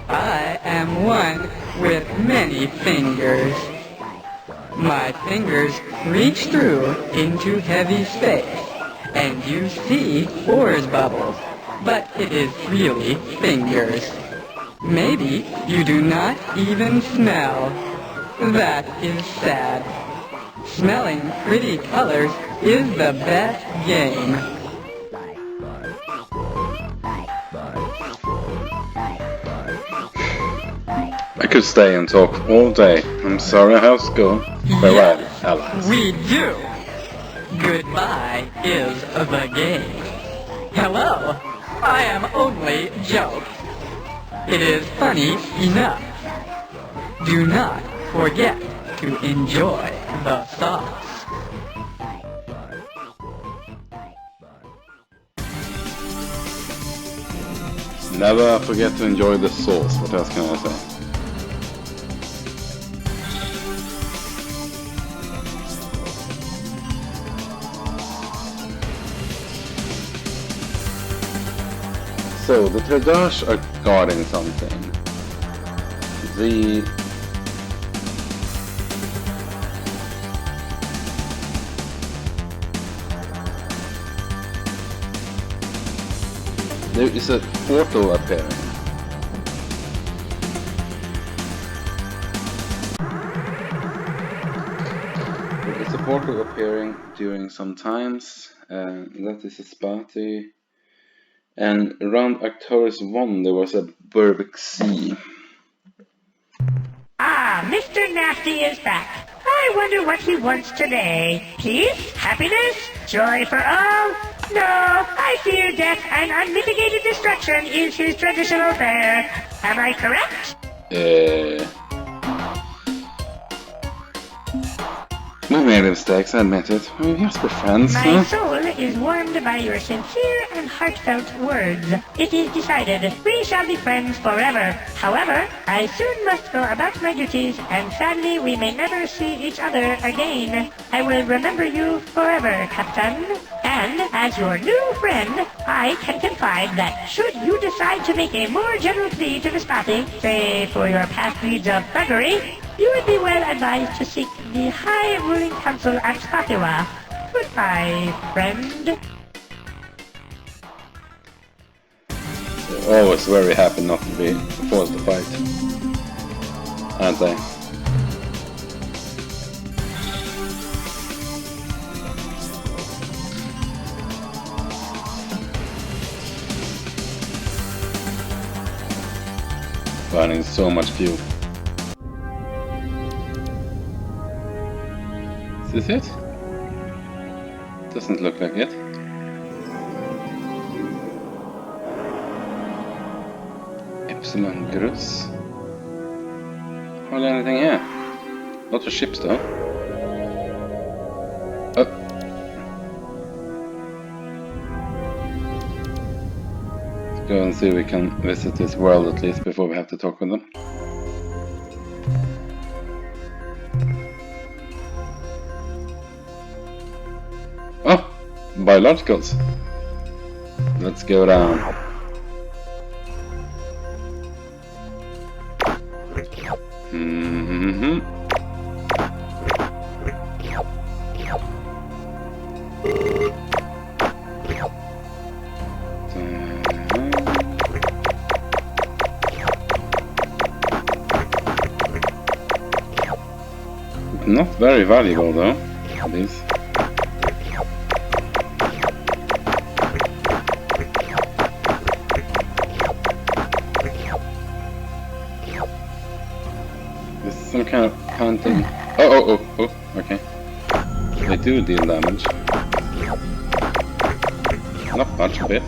I am one with many fingers. My fingers reach through into heavy space, and you see ores bubbles, but it is really fingers. Maybe you do not even smell. That is sad. Smelling pretty colors is the best game. I could stay and talk all day. I'm sorry, how's it going? Farewell, Yes, allies. we do. Goodbye is the game. Hello, I am only joke. It is funny enough. Do not forget to enjoy the sauce. Never forget to enjoy the sauce. What else can I say? So, the Tradash are guarding something. There is a portal appearing. There is a portal appearing during some times. That is a Spati. And around Arcturus 1 there was a Burbic Sea. Ah, Mr. Nasty is back. I wonder what he wants today. Peace? Happiness? Joy for all? No, I fear death and unmitigated destruction is his traditional fare. Am I correct? We made mistakes, I admit it. We're just for friends, My huh? soul is warmed by your sincere and heartfelt words. It is decided we shall be friends forever. However, I soon must go about my duties, and sadly we may never see each other again. I will remember you forever, Captain. And as your new friend, I can confide that should you decide to make a more general plea to the Spati, say for your past deeds of thuggery, you would be well advised to seek the High Ruling Council at Spatiwa. Goodbye, friend. Always very happy not to be forced to fight, aren't they? Burning so much fuel. Is this it? Doesn't look like it. Epsilon Grus. Hardly anything here. Lots of ships though. Oh. Let's go and see if we can visit this world at least before we have to talk with them. Oh! Biologicals. Let's go down. Not very valuable though, these. some kind of panting. Oh, okay. They do deal damage. Not much, a bit.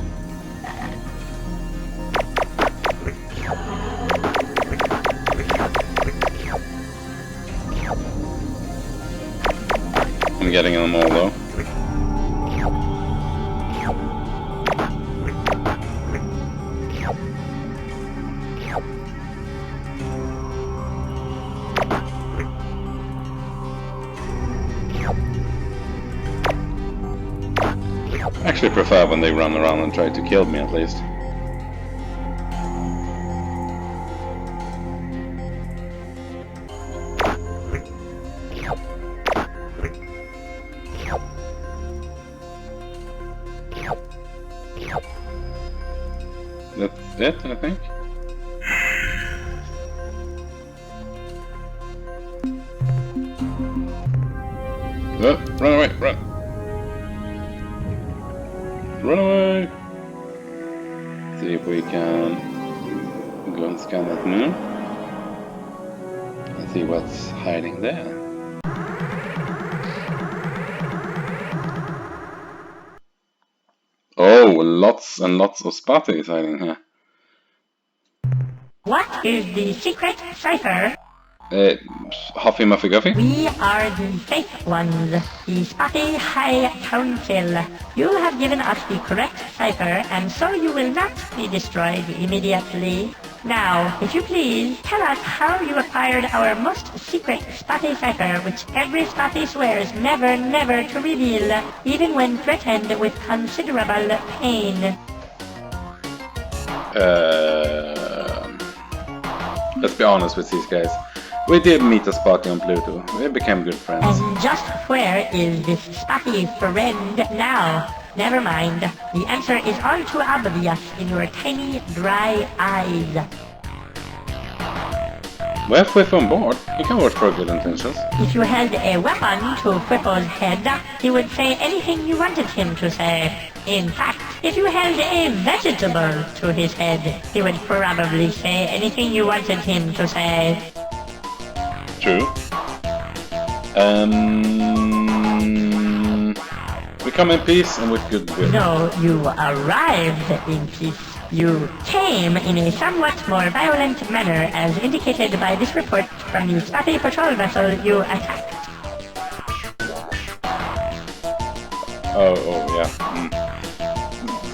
I'm getting them all though. I actually prefer when they run around and try to kill me at least. That's it, I think. Oh, run away, run! Run away! See if we can go and scan that moon and see what's hiding there. Oh, lots and lots of spatties hiding here. What is the secret cipher? Huffy Muffy Guffy? We are the Faith Ones, the Spotty High Council. You have given us the correct cipher, and so you will not be destroyed immediately. Now, if you please, tell us how you acquired our most secret Spotty cipher, which every Spotty swears never, never to reveal, even when threatened with considerable pain. Let's be honest with these guys. We did meet a Spotty on Pluto. We became good friends. And just where is this Spotty friend now? Never mind. The answer is all too obvious in your tiny, dry eyes. We have Whiff on board. He can work for good intentions. If you held a weapon to Whipple's head, he would say anything you wanted him to say. In fact, if you held a vegetable to his head, he would probably say anything you wanted him to say. True. We come in peace and with goodwill. No, you arrived in peace. You came in a somewhat more violent manner, as indicated by this report from the Spotty patrol vessel you attacked. Oh, yeah.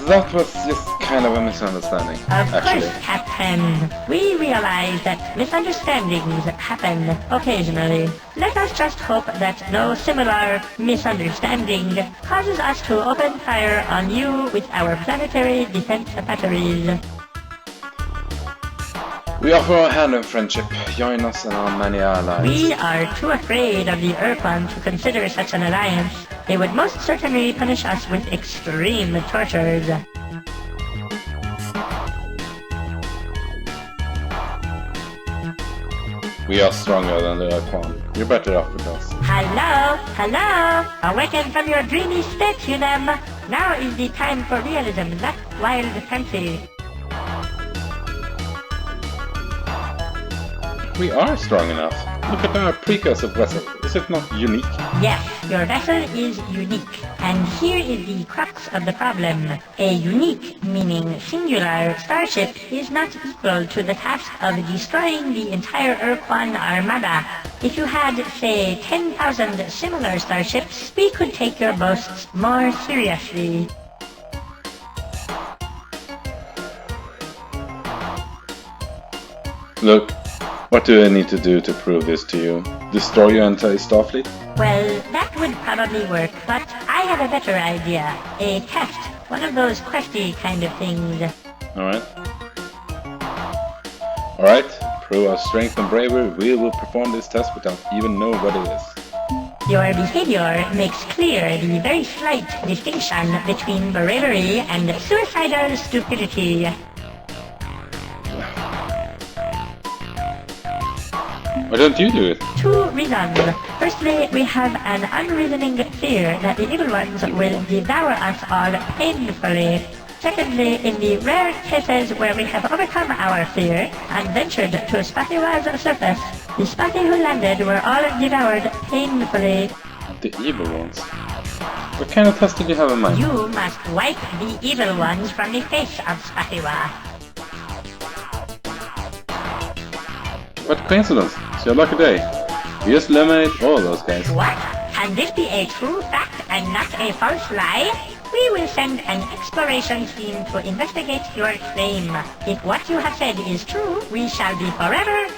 That was just kind of a misunderstanding, Of actually. course, Captain. We realize that misunderstandings happen occasionally. Let us just hope that no similar misunderstanding causes us to open fire on you with our planetary defense batteries. We offer our hand in friendship. Join us and our many allies. We are too afraid of the Ur-Quan to consider such an alliance. They would most certainly punish us with extreme tortures. We are stronger than the Ur-Quan. You're better off with us. Hello? Hello? Awaken from your dreamy state, you them! Now is the time for realism, not wild fancy. We are strong enough. Look at our precursor vessel. Is it not unique? Yes, your vessel is unique. And here is the crux of the problem. A unique, meaning singular, starship is not equal to the task of destroying the entire Ur-Quan armada. If you had, say, 10,000 similar starships, we could take your boasts more seriously. Look, what do I need to do to prove this to you? Destroy your entire Starfleet? Well, that would probably work, but I have a better idea. A test. One of those questy kind of things. Alright. Alright, prove our strength and bravery. We will perform this test without even knowing what it is. Your behavior makes clear the very slight distinction between bravery and suicidal stupidity. Why don't you do it? Two reasons. Firstly, we have an unreasoning fear that the evil ones will devour us all painfully. Secondly, in the rare cases where we have overcome our fear and ventured to Spattywa's surface, the Spatty who landed were all devoured painfully. The evil ones? What kind of test did you have in mind? You must wipe the evil ones from the face of Spattywa. What coincidence. It's your lucky day. You just eliminate all those guys. What? Can this be a true fact and not a false lie? We will send an exploration team to investigate your claim. If what you have said is true, we shall be forever,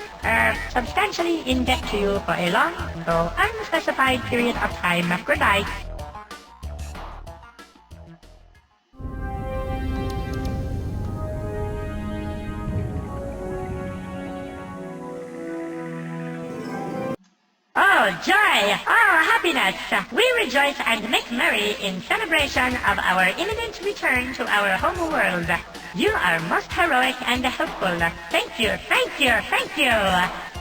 substantially in debt to you for a long, though unspecified period of time. Goodbye. Oh, joy! Oh, happiness! We rejoice and make merry in celebration of our imminent return to our home world. You are most heroic and helpful. Thank you, thank you, thank you!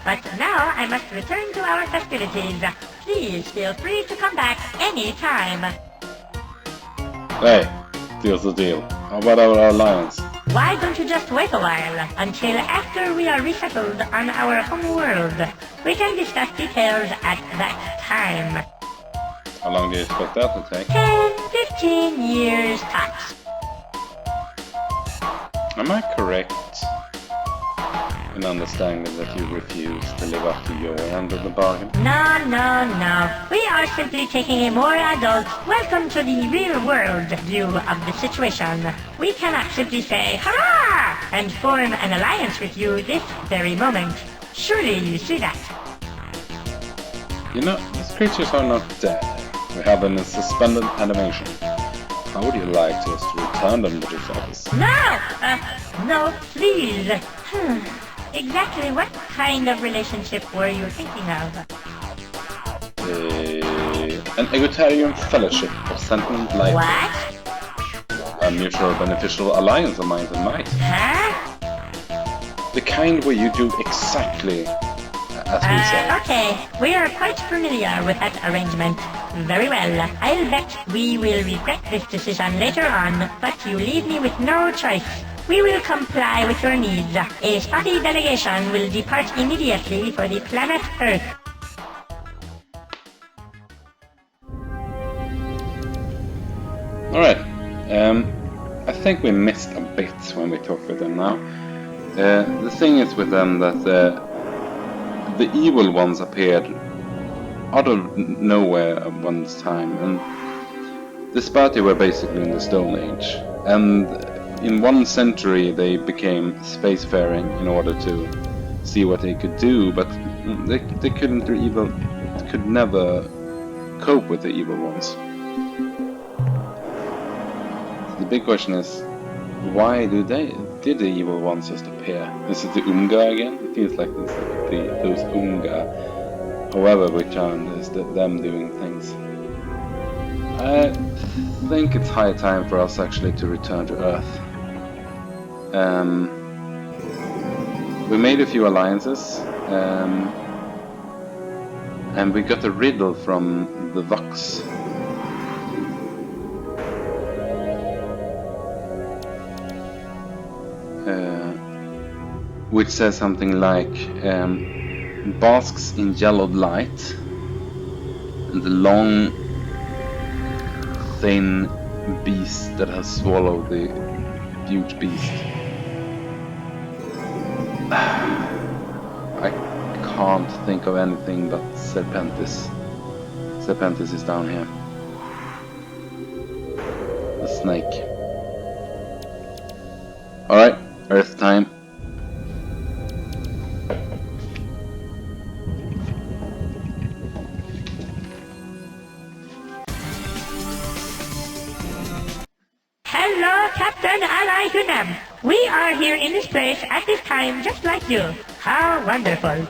But now I must return to our festivities. Please feel free to come back any time. Hey, deal's the deal. How about our alliance? Why don't you just wait a while, until after we are resettled on our home world? We can discuss details at that time. How long do you expect that to take? 10, 15 years tops. Am I correct in understanding that you refuse to live up to your end of the bargain? No, no, no. We are simply taking a more adult, welcome to the real world view of the situation. We cannot simply say, hurrah! And form an alliance with you this very moment. Surely you see that. You know, these creatures are not dead. We have them in suspended animation. How would you like us to return them to the surface? No! No, please. Exactly what kind of relationship were you thinking of? An egalitarian fellowship of sentient life. What? A mutual beneficial alliance of minds and might. Huh? The kind where you do exactly as we say. Okay, we are quite familiar with that arrangement. Very well, I'll bet we will regret this decision later on, but you leave me with no choice. We will comply with your needs. A Spatty delegation will depart immediately for the planet Earth. Alright, I think we missed a bit when we talked with them now. The thing is with them that the evil ones appeared out of nowhere at one time, and the Spati were basically in the Stone Age, and in 1 century they became spacefaring in order to see what they could do, but they could never cope with the evil ones. The big question is, why did the evil ones just appear? Is it the Unga again? It feels like this, those Unga. However returned is them doing things. I think it's high time for us actually to return to Earth. We made a few alliances, and we got a riddle from the Vox. Which says something like, basks in yellowed light, and the long, thin beast that has swallowed the huge beast. I can't think of anything but Serpentis. Serpentis is down here. The snake. Alright, Earth time. Hello, Captain Ally Hunam. We are here in this place at this time just like you. How wonderful.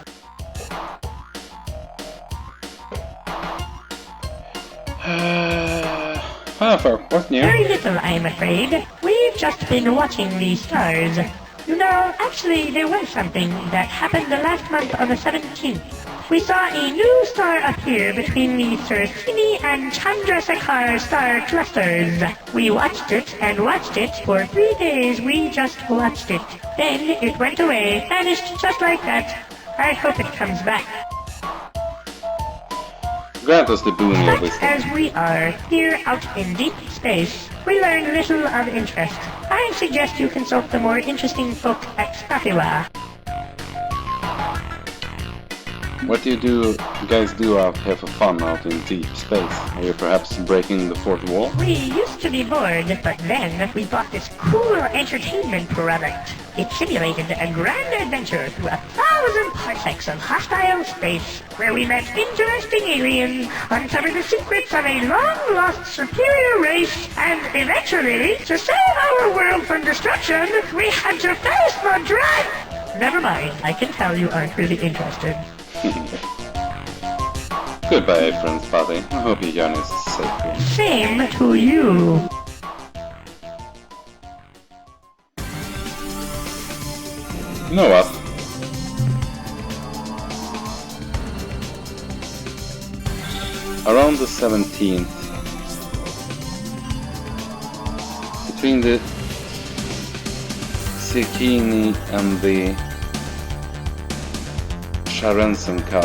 However, what's new? Very little, I'm afraid. We've just been watching the stars. You know, actually, there was something that happened the last month on the 17th. We saw a new star appear between the Surtini and Chandrasekhar star clusters. We watched it and watched it for 3 days. We just watched it. Then it went away, vanished just like that. I hope it comes back. Grant us the boon of But wisdom. as we are here out in deep space, we learn little of interest. I suggest you consult the more interesting folk at Spatiwa. What do you guys do out here for fun out in deep space? Are you perhaps breaking the fourth wall? We used to be bored, but then we bought this cool entertainment product. It simulated a grand adventure through 1,000 parsecs of hostile space, where we met interesting aliens, uncovered the secrets of a long-lost superior race, and eventually, to save our world from destruction, we had to face the dragon! Never mind, I can tell you aren't really interested. Goodbye, friends, buddy. I hope your journey is safe here. Same to you. You know what? Around the 17th, between the Sikini and the Sharensenka,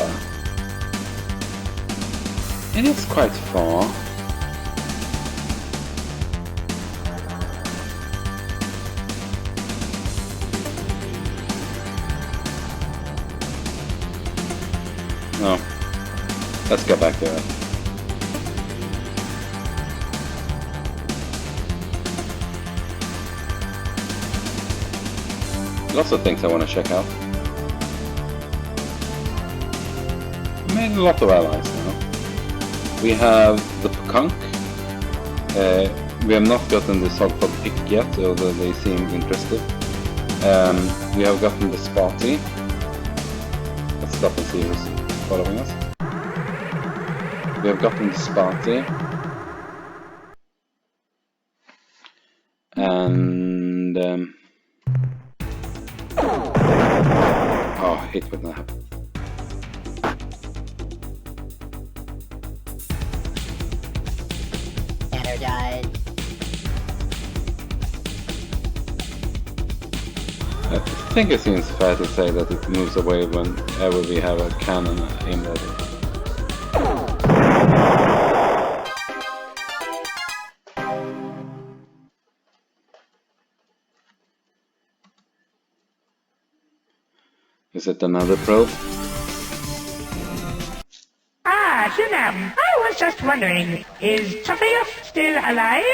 it is quite far. No. Let's go back there. Lots of things I want to check out. Made a lot of allies now. We have the Pukunk. We have not gotten the Sogpod pick yet, although they seem interested. We have gotten the Spati. Let's stop and see who's following us. We have gotten the Spati. And oh, I hate when that happens. Energized. I think it seems fair to say that it moves away whenever we have a cannon aimed at it. Is it another probe? Ah, Hunam, I was just wondering, is Tafayov still alive?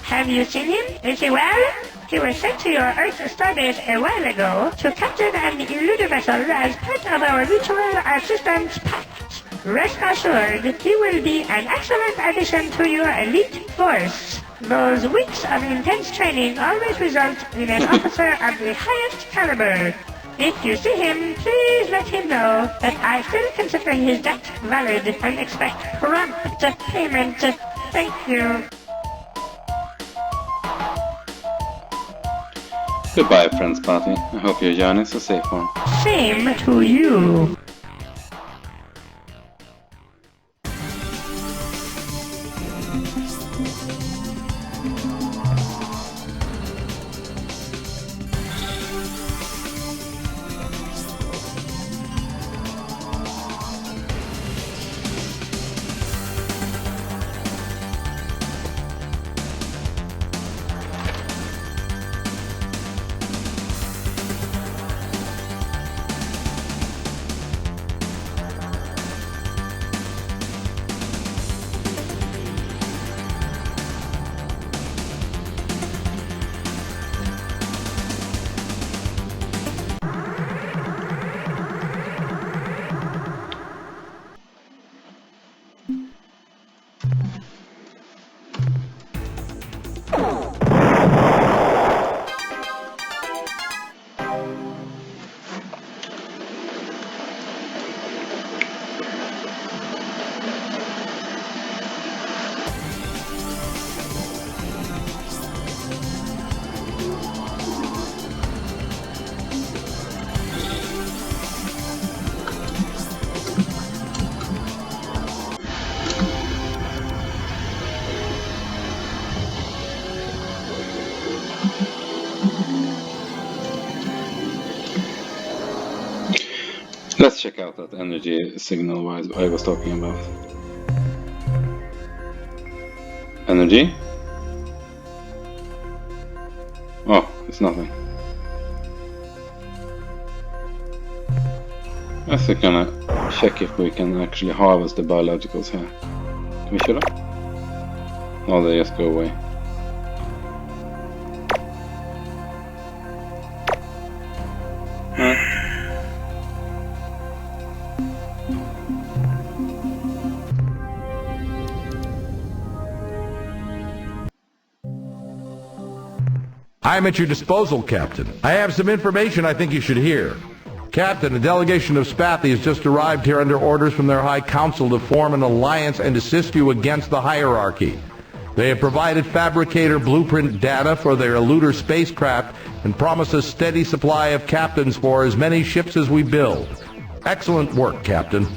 Have you seen him? Is he well? He was sent to your Earth starbase a while ago to captain an eluder vessel as part of our mutual assistance pact. Rest assured, he will be an excellent addition to your elite force. Those weeks of intense training always result in an officer of the highest caliber. If you see him, please let him know that I still consider his debt valid and expect prompt payment. Thank you. Goodbye, friends party. I hope your journey is a safe one. Same to you. Let's check out that energy signal I was talking about. Energy? Oh, it's nothing. Let's gonna check if we can actually harvest the biologicals here. Can we shoot them? No, they just go away. I'm at your disposal, Captain. I have some information I think you should hear. Captain, a delegation of Spathi has just arrived here under orders from their High Council to form an alliance and assist you against the hierarchy. They have provided fabricator blueprint data for their eluder spacecraft and promise a steady supply of captains for as many ships as we build. Excellent work, Captain.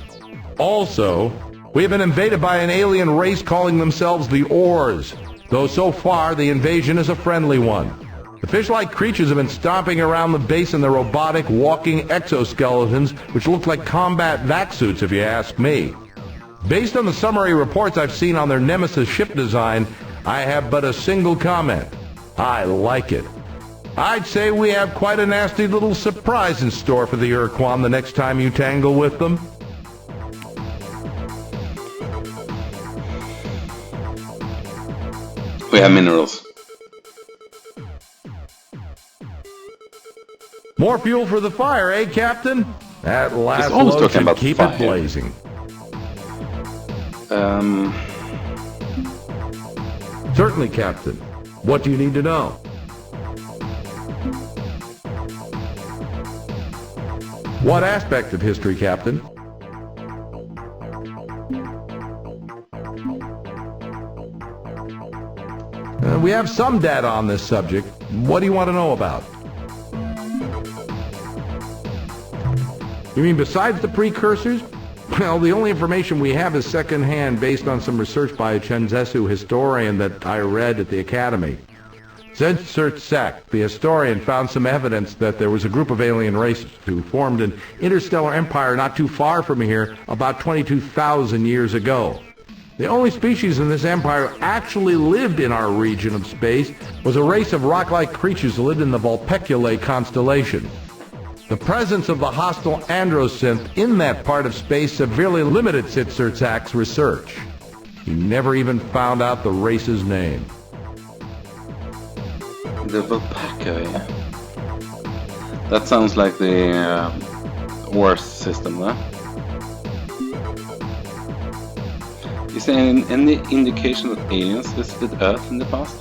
Also, we have been invaded by an alien race calling themselves the Urs, though so far the invasion is a friendly one. The fish-like creatures have been stomping around the base in their robotic walking exoskeletons, which look like combat vac suits if you ask me. Based on the summary reports I've seen on their Nemesis ship design, I have but a single comment. I like it. I'd say we have quite a nasty little surprise in store for the Ur-Quan the next time you tangle with them. We have minerals. More fuel for the fire, eh, Captain? That last always load talking should about keep fire. it blazing. Certainly, Captain. What do you need to know? What aspect of history, Captain? We have some data on this subject. What do you want to know about? You mean besides the precursors? Well, the only information we have is second-hand based on some research by a Chenzesu historian that I read at the Academy. Zensert, the historian, found some evidence that there was a group of alien races who formed an interstellar empire not too far from here about 22,000 years ago. The only species in this empire actually lived in our region of space was a race of rock-like creatures who lived in the Vulpeculae constellation. The presence of the hostile androsynth in that part of space severely limited Zensert research. He never even found out the race's name. The Vulpeculae. That sounds like the worst system, huh? Is there any indication that aliens visited Earth in the past?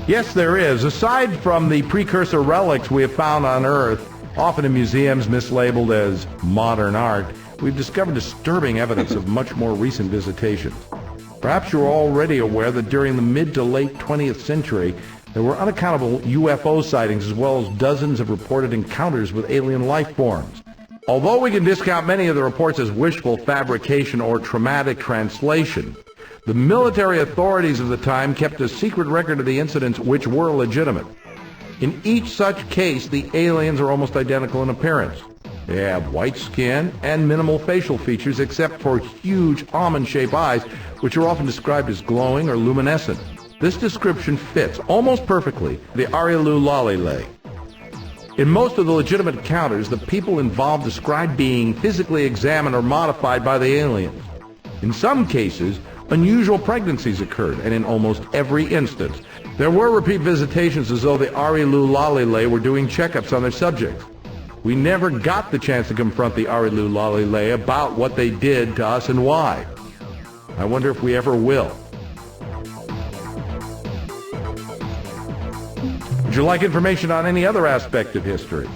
Yes, there is. Aside from the precursor relics we have found on Earth, often in museums mislabeled as modern art, we've discovered disturbing evidence of much more recent visitations. Perhaps you're already aware that during the mid to late 20th century, there were unaccountable UFO sightings as well as dozens of reported encounters with alien life forms. Although we can discount many of the reports as wishful fabrication or traumatic translation, the military authorities of the time kept a secret record of the incidents which were legitimate. In each such case, the aliens are almost identical in appearance. They have white skin and minimal facial features except for huge almond-shaped eyes, which are often described as glowing or luminescent. This description fits almost perfectly the Arielu Lalile. In most of the legitimate encounters, the people involved described being physically examined or modified by the aliens. In some cases, unusual pregnancies occurred, and in almost every instance, there were repeat visitations as though the Arielu Lalile were doing checkups on their subjects. We never got the chance to confront the Arielu Lalile about what they did to us and why. I wonder if we ever will. Would you like information on any other aspect of history?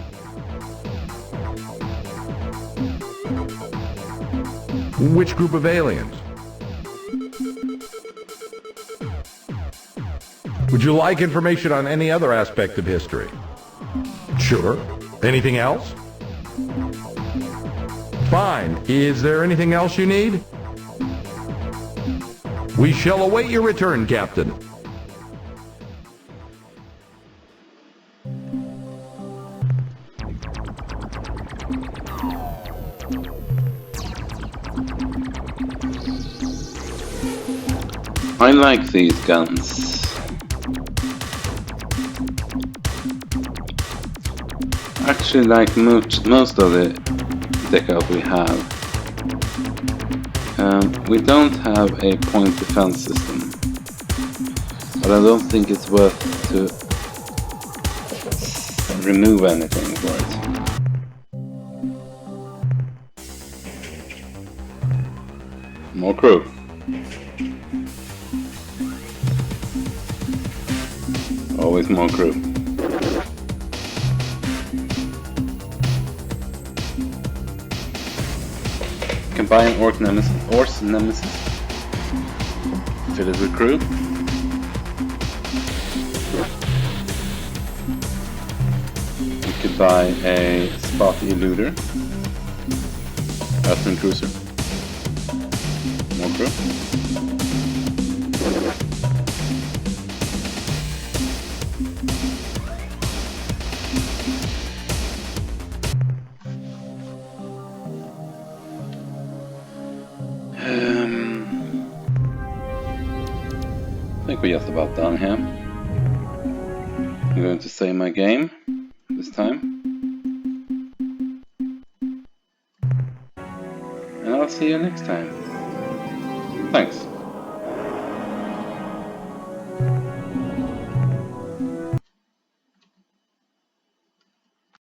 Which group of aliens? Would you like information on any other aspect of history? Sure. Anything else? Fine. Is there anything else you need? We shall await your return, Captain. I like these guns. Actually, like most of the decal we have. We don't have a point defense system, but I don't think it's worth to remove anything for it. More crew. Always more crew. Can buy an Orc Nemesis. Fill it with crew. You could buy a Spot Eluder. Earthman Cruiser. More crew. I think we're just about done here. I'm going to save my game this time. And I'll see you next time. Thanks.